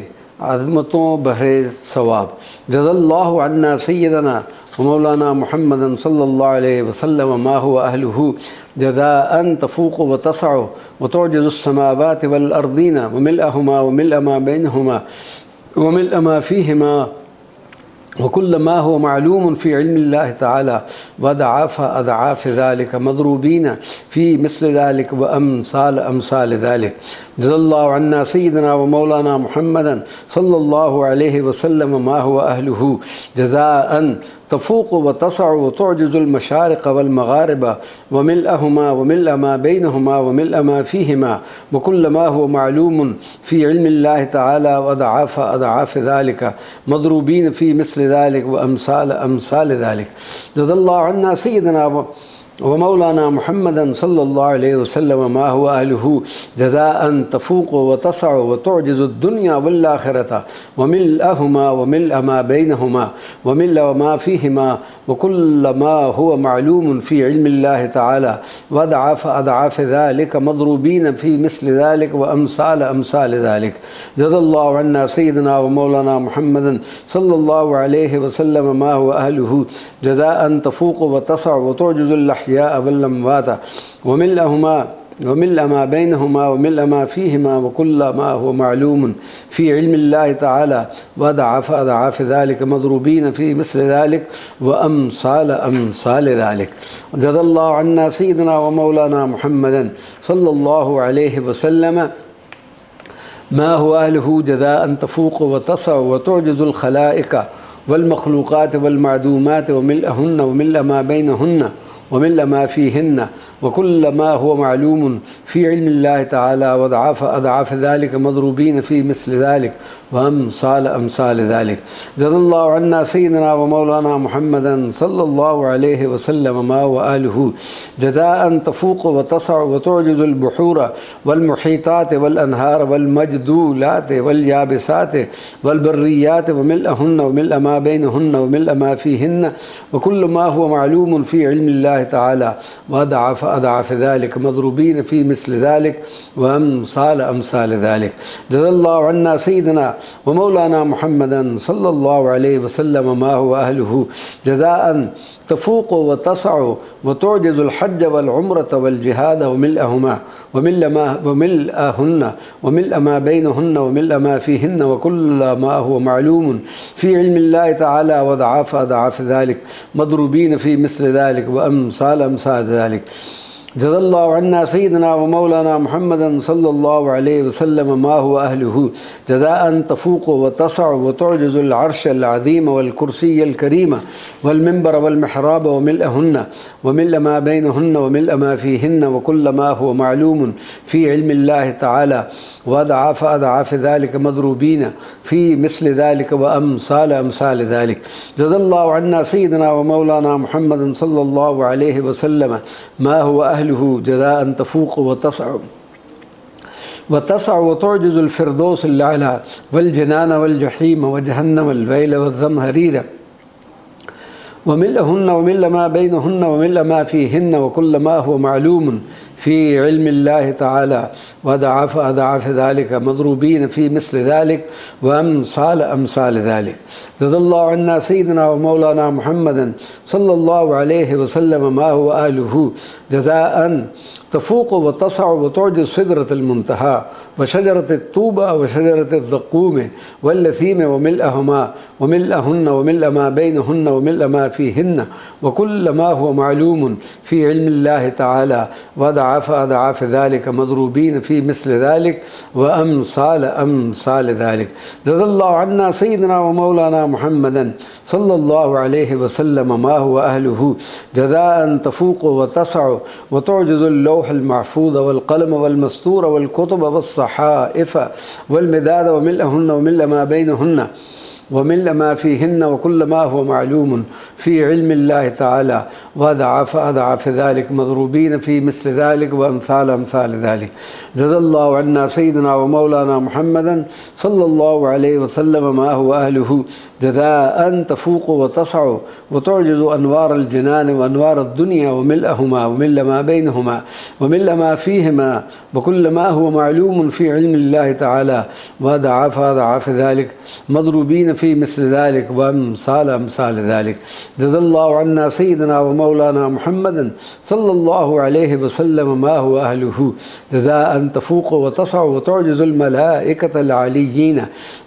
अज़मतों बहरे सवाब जज़ल्लाहु अन्ना सय्यदना व मौलाना मुहम्मदन सल्लल्लाहु अलैहि वसल्लम मा हुवा अहलुहु जज़ाअन तफूक़ु व तसअु व तुअजिज़ु अस्समावाति वल अर्दीना व मिलहुमा व मिल मा बैनहुमा व मिल मा फ़ीहिमा वकुल्ल मा हुवा मालूम फ़ी इल्मिल्लाहि तआला व अज़आफ़ ज़ालिक मदरूबीन फ़ी मिस्ल ज़ालिक व अमसाल ज़ालिक जज़ल्लाहु अन्ना सय्यदना व मौलाना मुहम्मदन सल्लल्लाहु अलैहि वसल्लम मा हुवा अहलुहु जज़ाअन तफूक़ व तसअ व तुअजिज़ुल मशारिक़ वल मग़ारिब व मिल्अहुमा व मिल्अ मा बैनहुमा व मिल्अ मा फ़ीहिमा व कुल्ल मा हुवा मालूमुन फ़ी इल्मिल्लाहि तआला व अदआफ़ ज़ालिक मदरूबीन फ़ी मिस्ल ज़ालिक व अमसाल ज़ालिक। जज़ाल्लाहु अन्ना सय्यदना व मौलाना मुहम्मदन सल्लल्लाहु अलैहि वसल्लम मा हुवा अहलुहु जज़ाअन तफूक़ व तसअ व तुअजिज़ु दुनिया वल आखिरत व मिल्अहुमा व मिल्अ मा बैनहुमा व मिल्अ मा फ़ीहिमा व कुल्ल मा हुवा मालूमुन फ़ी इल्मिल्लाहि तआला व अदआफ़ ज़ालिक मदरूबीन फ़ी मिस्ल ज़ालिक व अमसाल ज़ालिक। जज़ाल्लाहु अन्ना सय्यदना व मौलाना मुहम्मदन सल्लल्लाहु अलैहि वसल्लम मा हुवा अहलुहु जज़ाअन तफूक़ व तसअ व तुअजिज़ुल अहयाअ वल अमवात व मिल्अहुमा व मिल्अ मा बैनहुमा व मिल्अ मा फ़ीहिमा व कुल्ल मा हुवा मालूमुन फ़ी इल्मिल्लाहि तआला व अदआफ़ ज़ालिक मदरूबीन फ़ी मिस्ल ज़ालिक व अमसाल ज़ालिक। जज़ाल्लाहु अन्ना सय्यदना व मौलाना मुहम्मदन सल्लल्लाहु अलैहि वसल्लम मा हुवा अहलुहु जज़ाअन तफूक़ व तसअ व तुअजिज़ुल ख़लाइक़ वल मख़लूक़ात वल मअदूमात व मिल्अहुन्ना व मिल्अ मा बैनहुन्ना व मिल्अ मा फ़ीहिन्ना व कुल्ल मा हुवा मालूमुन फ़ी इल्मिल्लाहि तआला व अदआफ़ ज़ालिक मदरूबीन फ़ी मिस्ल ज़ालिक व अमसाल ज़ालिक। जज़ाल्लाहु अन्ना सय्यदना व मौलाना मुहम्मदन सल्लल्लाहु अलैहि वसल्लम मा हुवा अहलुहु जज़ाअन तफूक़ व तसअ व तुअजिज़ुल बुहूर वल मुहीतात वल अनहार वल मजदूलात वल याबिसात वल बर्रियात व मिल्अहुन्ना व मिल्अ मा बैनहुन्ना व मिल्अ मा फ़ीहिन्ना व कुल्ल मा हुवा मालूमुन फ़ी इल्मिल्लाहि तआला व अदआफ़ ज़ालिक मदरूबीन फ़ी मिस्ल ज़ालिक व अमसाल ज़ालिक। जज़ाल्लाहु अन्ना सय्यदना व मौलाना मुहम्मदन सल्लल्लाहु अलैहि वसल्लम मा हुवा अहलुहु जज़ाअन तफूक़ व तसअ व तुअजिज़ुल हज्ज वल उम्रत वल जिहाद व मिल्अहुमा व मिल्अहुन्ना व मिल्अ मा बैनहुन्ना व मिल्अ मा फ़ीहिन्ना व कुल्ल मा हुवा मालूमुन फ़ी इल्मिल्लाहि तआला व अदआफ़ ज़ालिक मदरूबीन फ़ी मिस्ल ज़ालिक व अमसाल ज़ालिक। जज़ाल्लाहु अन्ना सय्यदना व मौलाना मुहम्मदन सल्लल्लाहु अलैहि वसल्लम मा हुवा अहलुहु जज़ाअन तफूक़ व तसअ व तुअजिज़ुल अर्शल अज़ीम वल कुर्सिय्यल करीम वल मिंबर वल मिहराब व मिल्अहुन्ना व मिल्अ मा बैनहुन्ना व मिल्अ मा फ़ीहिन्ना व कुल्ल मा हुवा मालूमुन फ़ी इल्मिल्लाहि तआला व अदआफ़ ज़ालिक मदरूबीन फ़ी मिस्ल ज़ालिक व अमसाल ज़ालिक। जज़ाल्लाहु अन्ना सय्यदना व मौलाना मुहम्मदन सल्लल्लाहु अलैहि वसल्लम मा हुवा अहलुहु जज़ाअन तफूक़ व तसअ व तुअजिज़ुल फ़िरदौसल आला वल जनान वल जहीम व जहन्नम वल वैल व ज़महरीर व मिल्अहुन्ना व मिल्अ मा बैनहुन्ना व मिल्अ मा फ़ीहिन्ना व कुल्ल मा हुवा मालूमुन फ़ी इल्मिल्लाहि तआला व अदआफ़ ज़ालिक मदरूबीन फ़ी मिस्ल ज़ालिक व अमसाल ज़ालिक। जज़ाल्लाहु अन्ना सय्यदना व मौलाना मुहम्मदन सल्लल्लाहु अलैहि वसल्लम मा हुवा अहलुहु जज़ाअन तफूक़ व तसअ व तुअजिज़ु सिदरतल मुंतहा व शजरतत तूबा व शजरतज़ ज़क़ूम वल्लसीम व मिल्अहुमा व मिल्अहुन्ना व मिल्अ मा बैनहुन्ना व मिल्अ मा फ़ीहिन्ना व कुल्ल मा हुवा मालूमुन फ़ी इल्मिल्लाहि तआला व अदआफ़ ज़ालिक मदरूबीन फ़ी मिस्ल ज़ालिक व अमसाल ज़ालिक। जज़ाल्लाहु अन्ना सय्यदना व मौलाना मुहम्मदन सल्लल्लाहु अलैहि वसल्लम मा हुवा अहलुहु जज़ाअन तफूक़ व तसअ व तुअजिज़ुल लौहल महफ़ूज़ वल क़लम वल मस्तूर वल कुतुब वस सहाइफ़ वल मिदाद व मिल्अहुन्ना व मिल्अ मा बैनहुन्ना व मिल्अ मा फ़ीहिन्ना व कुल्ल मा हुवा मालूमुन फ़ी इल्मिल्लाहि तआला व अदआफ़ ज़ालिक मदरूबीन फ़ी मिस्ल ज़ालिक व अमसाल ज़ालिक। जज़ाल्लाहु अन्ना सय्यदना व मौलाना मुहम्मदन सल्लल्लाहु अलैहि वसल्लम मा हुवा अहलुहु जज़ाअन तफूक़ व तसअ व तुअजिज़ु अनवारल जिनान व अनवारद दुनिया व मिल्अहुमा व मिल्अ मा बैनहुमा व मिल्अ मा फ़ीहिमा व कुल्ल मा हुवा मालूमुन फ़ी इल्मिल्लाहि तआला व अदआफ़ ज़ालिक मदरूबीन फ़ी मिस्ल ज़ालिक व अमसाल ज़ालिक। जज़ाल्लाहु अन्ना सय्यदना व मौलाना मुहम्मदन सल्लल्लाहु अलैहि वसल्लम मा हुवा अहलुहु जज़ाअन तफूक़ व तसअ व तुअजिज़ुल मलाइकतल आलिय्यीन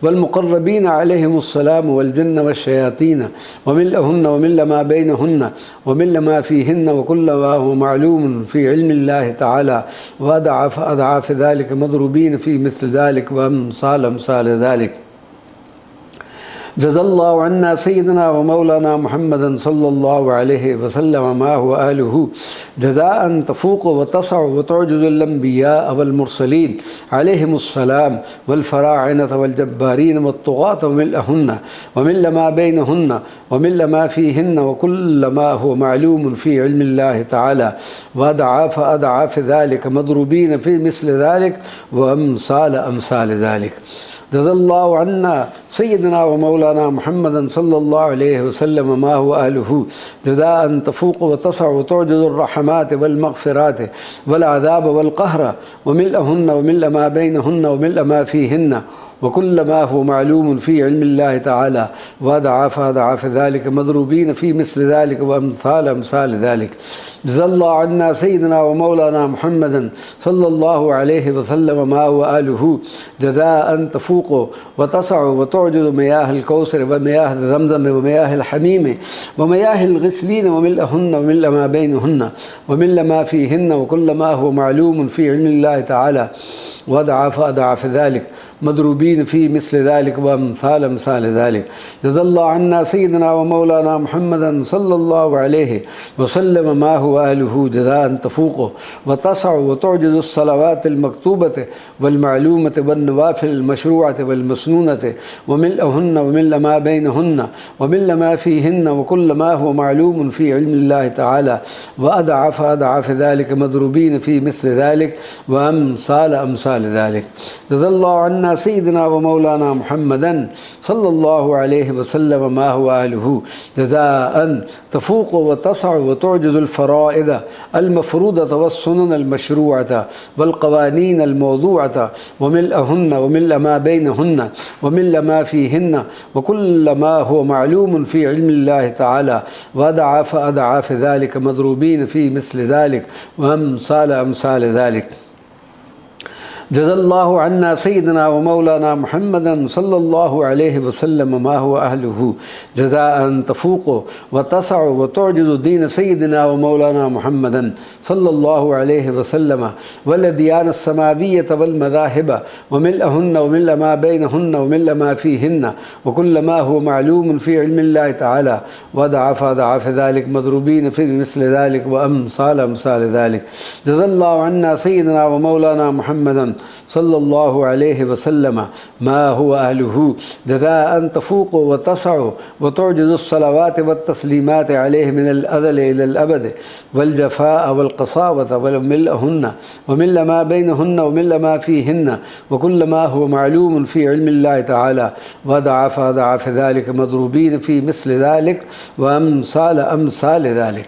वल मुक़र्रबीन अलैहिमुस्सलाम वल जिन्न वश्शयातीन व मिल्अहुन्ना व मिल्अ मा बैनहुन्ना व मिल्अ मा फ़ीहिन्ना व कुल्ल मा हुवा मालूमुन फ़ी इल्मिल्लाहि तआला व अदआफ़ ज़ालिक मदरूबीन फ़ी मिस्ल ज़ालिक व अमसाल ज़ालिक। جزا الله عنا سيدنا ومولانا محمدا صلى الله عليه وسلم ما هو أهله جزاء تفوق وتسع وتعجز الأنبياء والمرسلين عليهم السلام والفراعنة والجبارين والطغاة وملئهن وملء ما بينهن وملء ما فيهن وكل ما هو معلوم في علم الله تعالى وأضعاف أضعاف ذلك مضروبين في مثل ذلك وأمثال ذلك. جزا الله عنا سيدنا ومولانا محمدا صلى الله عليه وسلم ما هو أهله جزاء تفوق وتسع وتعجز الرحمات والمغفرات والعذاب والقهر وملئهن وملء ما بينهن وملء ما فيهن وكل ما هو معلوم في علم الله تعالى وأضعاف ذلك مضروبين في مثل ذلك وأمثال ذلك. جزا الله عنا سيدنا ومولانا محمدا صلى الله عليه وسلم ما هو آله جزاء تفوق وتسع وتعجز مياه الكوثر ومياه زمزم ومياه الحميم ومياه الغسلين وملئهن وملء ما بينهن وملء ما فيهن وكل ما هو معلوم في علم الله تعالى وأضعاف ذلك مضروبين في مثل ذلك وأمثال ذلك. جزا الله عنا سيدنا ومولانا محمدا صلى الله عليه وسلم ما هو أهله جزاء تفوق وتسع وتعجز الصلوات المكتوبة والمعلومة والنوافل المشروعة والمسنونة وملئهن وملء ما بينهن وملء ما فيهن وكل ما هو معلوم في علم الله تعالى وأضعاف ذلك مضروبين في مثل ذلك وأمثال ذلك. جزا الله عنا سيدنا ومولانا محمدا صلى الله عليه وسلم ما هو أهله جزاء تفوق وتسع وتعجز الفرائض المفروضة والسنن المشروعة والقوانين الموضوعة وملئهن وملء ما بينهن وملء ما فيهن وكل ما هو معلوم في علم الله تعالى وأضعاف ذلك مضروبين في مثل ذلك وأمثال ذلك. جزا الله عنا سيدنا ومولانا محمدا صلى الله عليه وسلم ما هو أهله جزاء تفوق وتسع وتعجز دين سيدنا ومولانا محمدا صلى الله عليه وسلم والأديان السماوية والمذاهب وملئهن وملء ما بينهن وملء ما فيهن وكل ما هو معلوم في علم الله تعالى وأضعاف ذلك مضروبين في مثل ذلك وأمثال ذلك. جزا الله عنا سيدنا ومولانا محمدا صلى الله عليه وسلم ما هو أهله جزاء تفوق وتسع وتعجز الصلوات والتسليمات عليه من الأزل إلى الأبد والجفاء والقساوة وملئهن وملء ما بينهن وملء ما فيهن وكل ما هو معلوم في علم الله تعالى وأضعاف ذلك مضروبين في مثل ذلك وأمثال ذلك.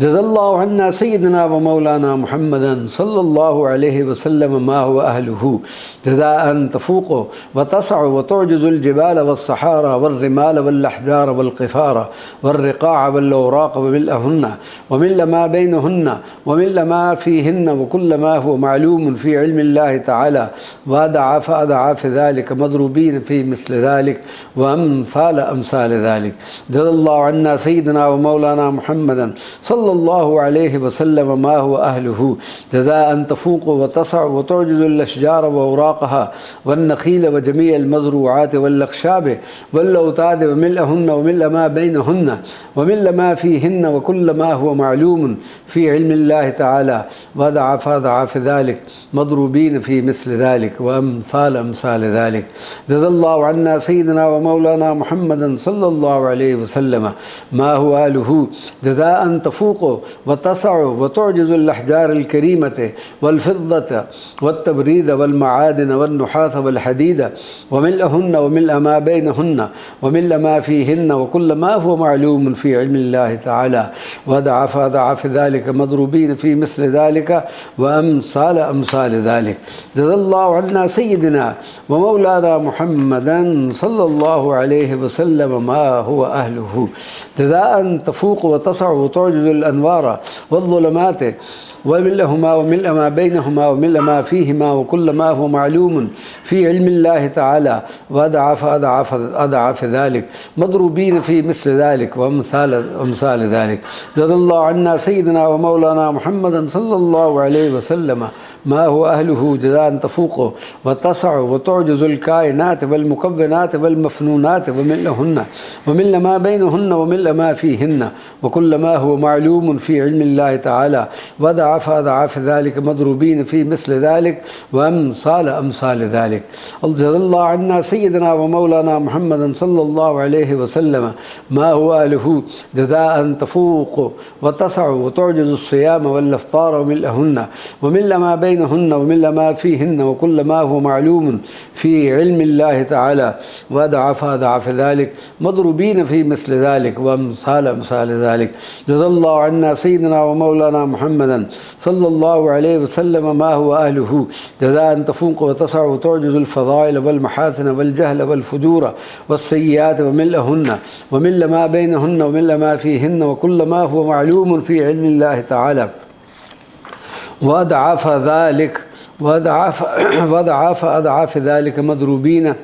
جزا الله عنا سيدنا ومولانا محمدا صلى الله عليه وسلم ما هو أهله جزاء تفوق وتسع وتعجز الجبال والصحارى والرمال والأحجار والقفار والرقاع والأوراق وملئهن وملء ما بينهن وملء ما فيهن وكل ما هو معلوم في علم الله تعالى وأضعاف ذلك مضروبين في مثل ذلك وأمثال ذلك. جزا الله عنا سيدنا ومولانا محمدا صلى الله عليه وسلم ما هو أهله جزاء تفوق وتسع وتعجز الأشجار وأوراقها والنخيل وجميع المزروعات والأخشاب والأوتاد وملئهن وملء ما بينهن وملء ما فيهن وكل ما هو معلوم في علم الله تعالى وأضعاف ذلك مضروبين في مثل ذلك وأمثال ذلك. جزا الله عنا سيدنا ومولانا محمدا صلى الله عليه وسلم ما هو أهله جزاء تفوق وتسع وتعجز الأحجار الكريمة والفضة والتبريد والمعادن والنحاس والحديد وملئهن وملء ما بينهن وملء ما فيهن وكل ما هو معلوم في علم الله تعالى وأضعاف ذلك مضروبين في مثل ذلك وأمثال ذلك. جزا الله عنا سيدنا ومولانا محمدا صلى الله عليه وسلم ما هو أهله جزاء تفوق وتسع وتعجز الأنوار والظلمات وملئهما وملء ما بينهما وملء ما فيهما وكل ما هو معلوم في علم الله تعالى وأضعاف ذلك مضروبين في مثل ذلك وأمثال ذلك. جزا الله عنا سيدنا ومولانا محمدا صلى الله عليه وسلم ما هو أهله جزاء تفوقه وتسع وتعجز الكائنات والمكونات والمفنونات وملء ما بينهن وملء ما فيهن وكل ما هو معلوم في علم الله تعالى وضعف ذلك مضروبين في مثل ذلك وأمثال ذلك. جزا الله عنا سيدنا ومولانا محمد صلى الله عليه وسلم ما هو أهله جزاء تفوق وتسع وتعجز الصيام والإفطار وملئهن وملء ما بينهن وملء ما فيهن وكل ما هو معلوم في علم الله تعالى وضعف ذلك مضروبين في مثل ذلك وأمثال ذلك. جزا الله عنا سيدنا ومولانا محمدا صلى الله عليه وسلم ما هو أهله جزاء تفوق وتسع وتعجز الفضائل والمحاسن والجهل والفجور والسيئات وملئهن وملء ما بينهن وملء ما فيهن وكل ما هو معلوم في علم الله تعالى وأضعاف ذلك مضروبين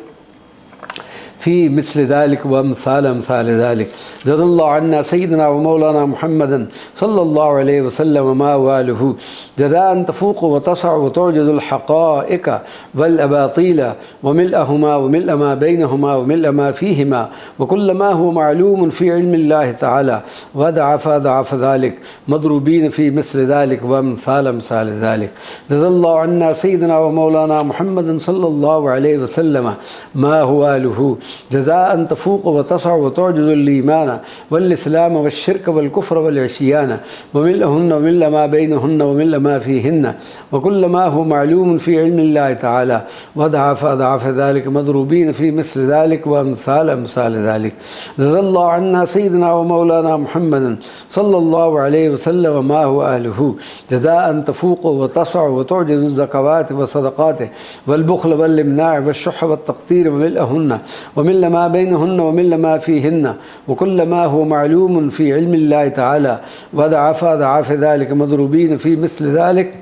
في مثل ذلك وأمثال ذلك. جزا الله عنا سيدنا ومولانا محمدا صلى الله عليه وسلم ما واله جزاء تفوق وتسع وتعجز الحقائق والأباطيل وملئهما وملء ما بينهما وملء ما فيهما وكل ما هو معلوم في علم الله تعالى وضعف ذلك مضروبين في مثل ذلك وأمثال ذلك. جزا الله عنا سيدنا ومولانا محمد صلى الله عليه وسلم ما هو آله جزاء تفوق وتسع وتعجز الإيمان والإسلام والشرك والكفر والعصيان وملئهن وملء ما بينهن وملء ما فيهن وكل ما هو معلوم في علم الله تعالى وضعف ذلك مضروبين في مثل ذلك وأمثال ذلك. جزا الله عنا سيدنا ومولانا محمد صلى الله عليه وسلم ما هو أهله جزاء تفوق وتسع وتعجز الزكوات والصدقات والبخل والإمناع والشح والتقتير وملئهن وملء ما بينهن وملء ما فيهن وكل ما هو معلوم في علم الله تعالى وضعف ذلك مضروبين في مثل ذلك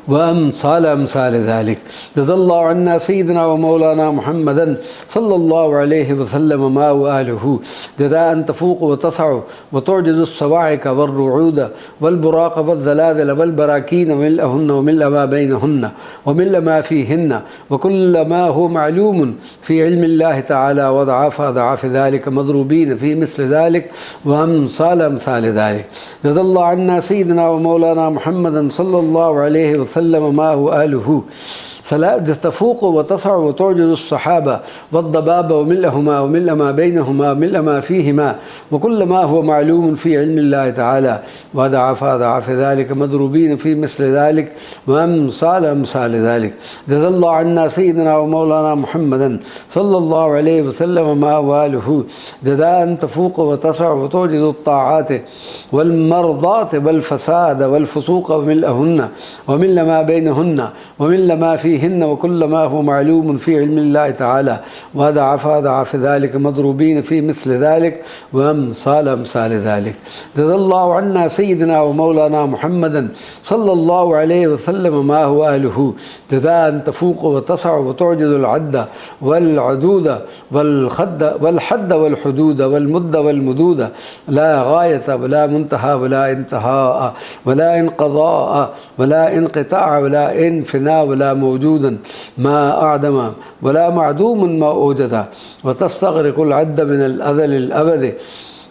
وأمثال ذلك. جزا الله عنا سيدنا ومولانا محمدا صلى الله عليه وسلم ما هو أهله جزاء تفوق وتسع وتعجز الصواعق والرعود والبراق والزلازل والبراكين وملئهن وملء ما بينهن وملء ما فيهن وكل ما هو معلوم في علم الله تعالى وضعف ذلك مضروبين في مثل ذلك وأمثال ذلك. جزا الله عنا سيدنا ومولانا محمدا صلى الله عليه وسلم ما هو أهله تفوق وتسع وتعجز الصحابة والضباب وملئهما وملء ما بينهما وملء ما فيهما وكل ما هو معلوم في علم الله تعالى وضعف ذلك مضروبين في مثل ذلك وأمثال ذلك. جزا الله عنا سيدنا ومولانا محمدا صلى الله عليه وسلم ما هو أهله جزاء تفوق وتسع وتعجز الطاعات والمرضات والفساد والفسوق وملئهن وملء ما بينهن وملء ما فيهن وكل ما هو معلوم في علم الله تعالى وضعف ذلك مضروبين في مثل ذلك وأمثال ذلك. جزا الله عنا سيدنا ومولانا محمدا صلى الله عليه وسلم ما هو أهله جزاء تفوق وتسع وتعجز العد والعدود والحد والحدود والمد والمدود لا غاية ولا منتهى ولا انتهاء ولا انقضاء ولا انقطاع ولا انفناء ولا موجودا ما أعدم ولا معدوم ما أوجد وتستغرق العد من الأذل الأبد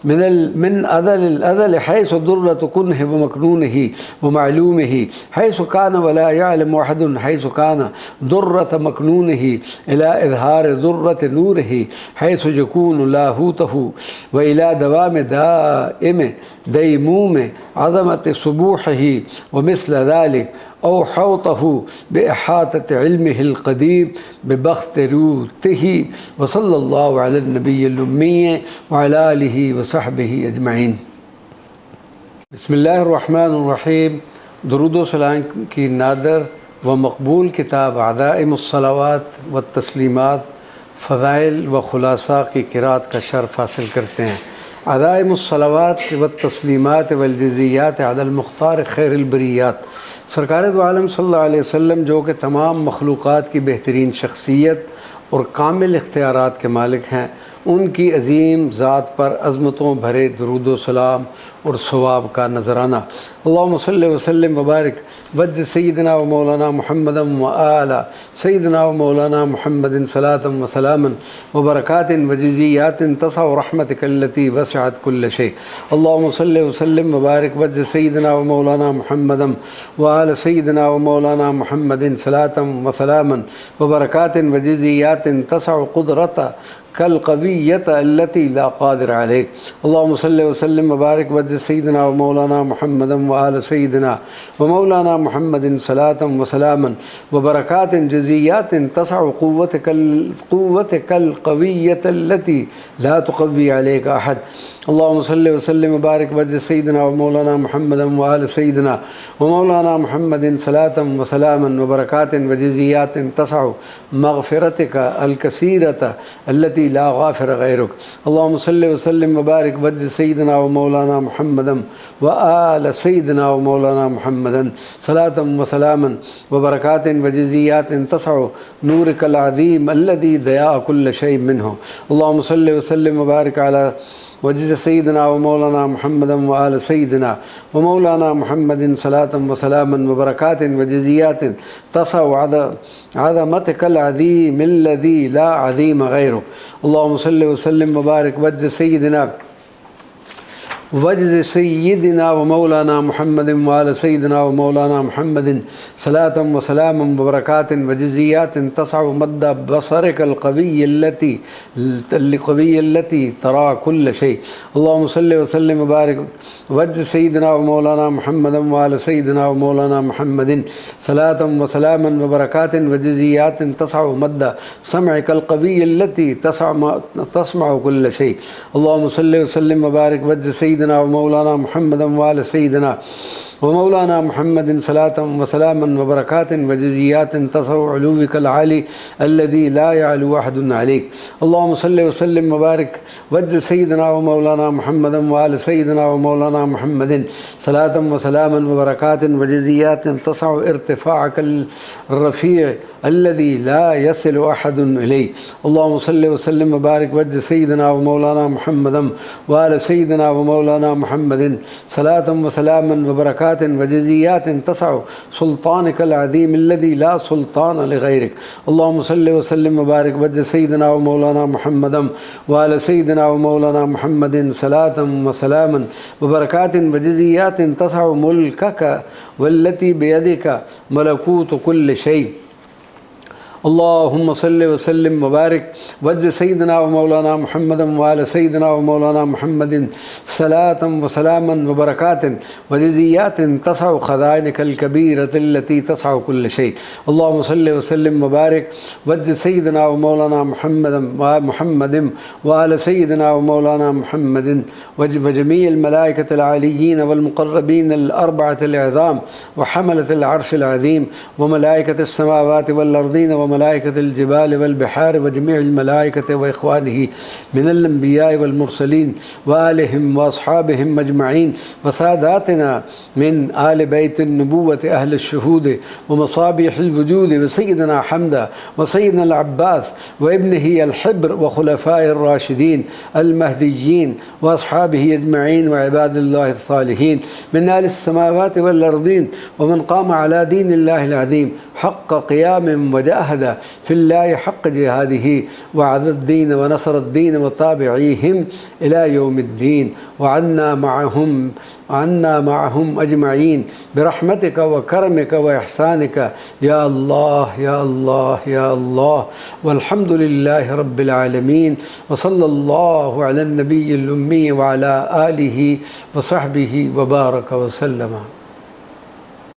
من أذل الأذل حيث ضرة كنه ومكنونه ومعلومه حيث كان ولا يعلم أحد حيث كان ضرة مكنونه إلى إظهار ضرة نوره حيث يكون لاهوته وإلى دوام دائم ديموم عظمة سبوحه ومثل ذلك أو حوطه بإحاطة علمه القديم ببخت روته. وصلى الله على النبي الأمي وعلى آله وصحبه أجمعين. بسم الله الرحمن الرحيم. درود و सलाम की नादर व मकबूल किताब अदाइम الصلوات والتسلیمات फ़ज़ाइल व खुलासा की क़िरात का शर्फ़ हासिल करते हैं। अदाइम الصلوات والتسلیمات والجزیات علی المختار खैर البریات सरकार दो आलम सल्लल्लाहु अलैहि वसल्लम जो कि तमाम मखलूक़ात की बेहतरीन शख्सियत और कामिल इख्तियारात के मालिक हैं, उनकी अजीम ज़ात पर अज़मतों भरे दुरूद व सलाम और सवाब का नजराना। अल्लाहुम्मा सल्लि व सल्लिम व बारिक वज्ज सय्यिदना व मौलाना मुहम्मदन व आला सय्यिदना व मौलाना मुहम्मदिन सलातन व सलामन व बरकातिन व जज़ियातिन तसअ रहमतिका अल्लती वसअत कुल्ल शै। अल्लाहुम्मा सल्लि व सल्लिम व बारिक वज्ज सय्यिदना व मौलाना मुहम्मदन व आला सय्यिदना व मौलाना मुहम्मदिन सलातन व सलामन व बरकातिन व जज़ियातिन तसअ क़ुदरता कल क़विय्यत अल्लती ला क़ादिर अलैह। अल्लाहुम्मा सल्लि व सल्लिम व बारिक वज्ज सय्यिदना व मौलाना मुहम्मदन व आला सय्यिदना व मौलाना मुहम्मदिन सलातन व सलामन व बरकातिन जज़ियातिन तसअ क़ुव्वतकल क़विय्यत अल्लती ला तुक़व्वी अलैका अहद। अल्लाहुम्मा सल्लि व सल्लिम व बारिक वज्ज सय्यिदना व मौलाना मुहम्मदन व आला सय्यिदना व मौलाना मुहम्मदिन सलातन व सलामन व बरकातिन व जज़ियातिन तसअ मग़फ़िरतिका अल कसीरता अल्लती ला गाफिर गैरुक। अल्लाहुम्मा सल्लि व सल्लिम व बारिक वज्ज सय्यिदना व मौलाना मुहम्मदन व आला सय्यिदना व मौलाना मुहम्मदन सलातन व सलामन व बरकातिन व जज़ियातिन तसअ नूरिकल अज़ीम अल्लज़ी दया कुल्ल शै मिन्हु। अल्लाहुम्मा सल्लि व सल्लिम व बारिक अला वज्ज सय्यिदना व मौलाना मुहम्मदन व आला सय्यिदना व मौलाना मुहम्मदिन सलातन व सलामन व बरकातिन व जज़ियातिन तसअ अज़मतिकल अज़ीम अल्लज़ी ला अज़ीम गैरुक। अल्लाहुम्मा सल्लि व सल्लिम व बारिक वज्ज सय्यिदना व मौलाना मुहम्मदिन व आला सय्यिदना व मौलाना मुहम्मदिन सलातन व सलामन व बरकातिन व जज़ियातिन तसअ मद्द बसरिकल क़विय्य अल्लती तरा कुल्ल शै। अल्लाहुम्मा सल्लि व सल्लिम व बारिक वज्ज सय्यिदना व मौलाना मुहम्मदन व आला सय्यिदना व मौलाना मुहम्मदिन सलातन व सलामन व बरकातिन व जज़ियातिन तसअ मद्द समअकल क़विय्य अल्लती तस्मअ कुल्ल शै। अल्लाहुम्मा सल्लि व सल्लिम व बारिक वज्ज सय्यिदना व मौलाना मुहम्मदन व आला सय्यिदना व मौलाना मुहम्मदिन सलातन व सलामन व बरकातिन व जज़ियातिन तसअ उलूविकल आली अल्लज़ी ला यअलू अहदुन अलैक। अल्लाहुम्मा सल्लि व सल्लिम व बारिक वज्ज सय्यिदना व मौलाना मुहम्मदन व आला सय्यिदना व मौलाना मुहम्मदिन सलातन व सलामन व बरकातिन व जज़ियातिन तसअ इर्तिफ़ाअकल रफ़ीअ अल्लज़ी ला यसिलु अहदुन इलैह। अल्लाहुम्मा सल्लि व सल्लिम व बारिक वज्ज सय्यिदना व मौलाना मुहम्मदन व आला सय्यिदना व मौलाना मुहम्मदिन सलातन व सलामन व बरकातिन व जज़ियातिन तसअ सुल्तानिकल अज़ीम अल्लज़ी ला सुल्तान लिगैरिक। अल्लाहुम्मा सल्लि व सल्लिम व बारिक वज्ज सय्यिदना व मौलाना मुहम्मदन व आला सय्यिदना व मौलाना मुहम्मदिन सलातन व सलामन व बरकातिन व जज़ियातिन तसअ मुल्कका वल्लती बियदिका मलकूतु कुल्लि शै। अल्लाहुम्मा सल्लि व सल्लिम व बारिक वज्ज सय्यिदना व मौलाना मुहम्मदन व आला सय्यिदना व मौलाना मुहम्मदिन सलातन व सलामन व बरकातिन व जज़ियातिन तसअ ख़ज़ाइनिकल कबीरति अल्लती तसअ कुल्ल शै। अल्लाहुम्मा सल्लि व सल्लिम व बारिक वज्ज सय्यिदना व मौलाना मुहम्मदिन व आला सय्यिदना व मौलाना मुहम्मदिन व जमीअल मलाइकतिल आलिय्यीन वल मुक़र्रबीन अल अर्बअतिल अज़ाम व हमलतिल अर्शिल अज़ीम व मलाइकतिस समावाति वल अर्दीन व मलाइकतिल जिबाल वल बिहार व जमीअल मलाइकति व इख़वानिही मिनल अंबिया वल मुरसलीन व आलिहिम व अस्हाबिहिम अजमईन व सादातिना मिन आल बैतिन नबुव्वति अहलिश शुहूद व मसाबिहिल वजूद व सय्यिदना हम्दा व सय्यिदना अल अब्बास व इब्निही अल हिब्र व खुलफ़ाए राशिदीन अल महदिय्यीन व अस्हाबिही अजमईन व इबादिल्लाहि सालिहीन मिन आलिस समावाति वल अर्दीन व मन क़ाम अला दीनिल्लाहिल अज़ीम हक़्क़ क़ियामिन व जाहद फ़िल्लाहि हक़्क़ जिहादिही व अज़्ज़द्दीन व नसरद्दीन व ताबिईहिम इला यौमिद्दीन व अन्ना मअहुम अजमईन बिरहमतिका व करमिका व इहसानिका या अल्लाह या अल्लाह या अल्लाह वल्हम्दुलिल्लाहि रब्बिल आलमीन व सल्लल्लाहु अला नबिय्यिल उम्मी व अला आलिहि व सहबिहि व बारक व सल्लम।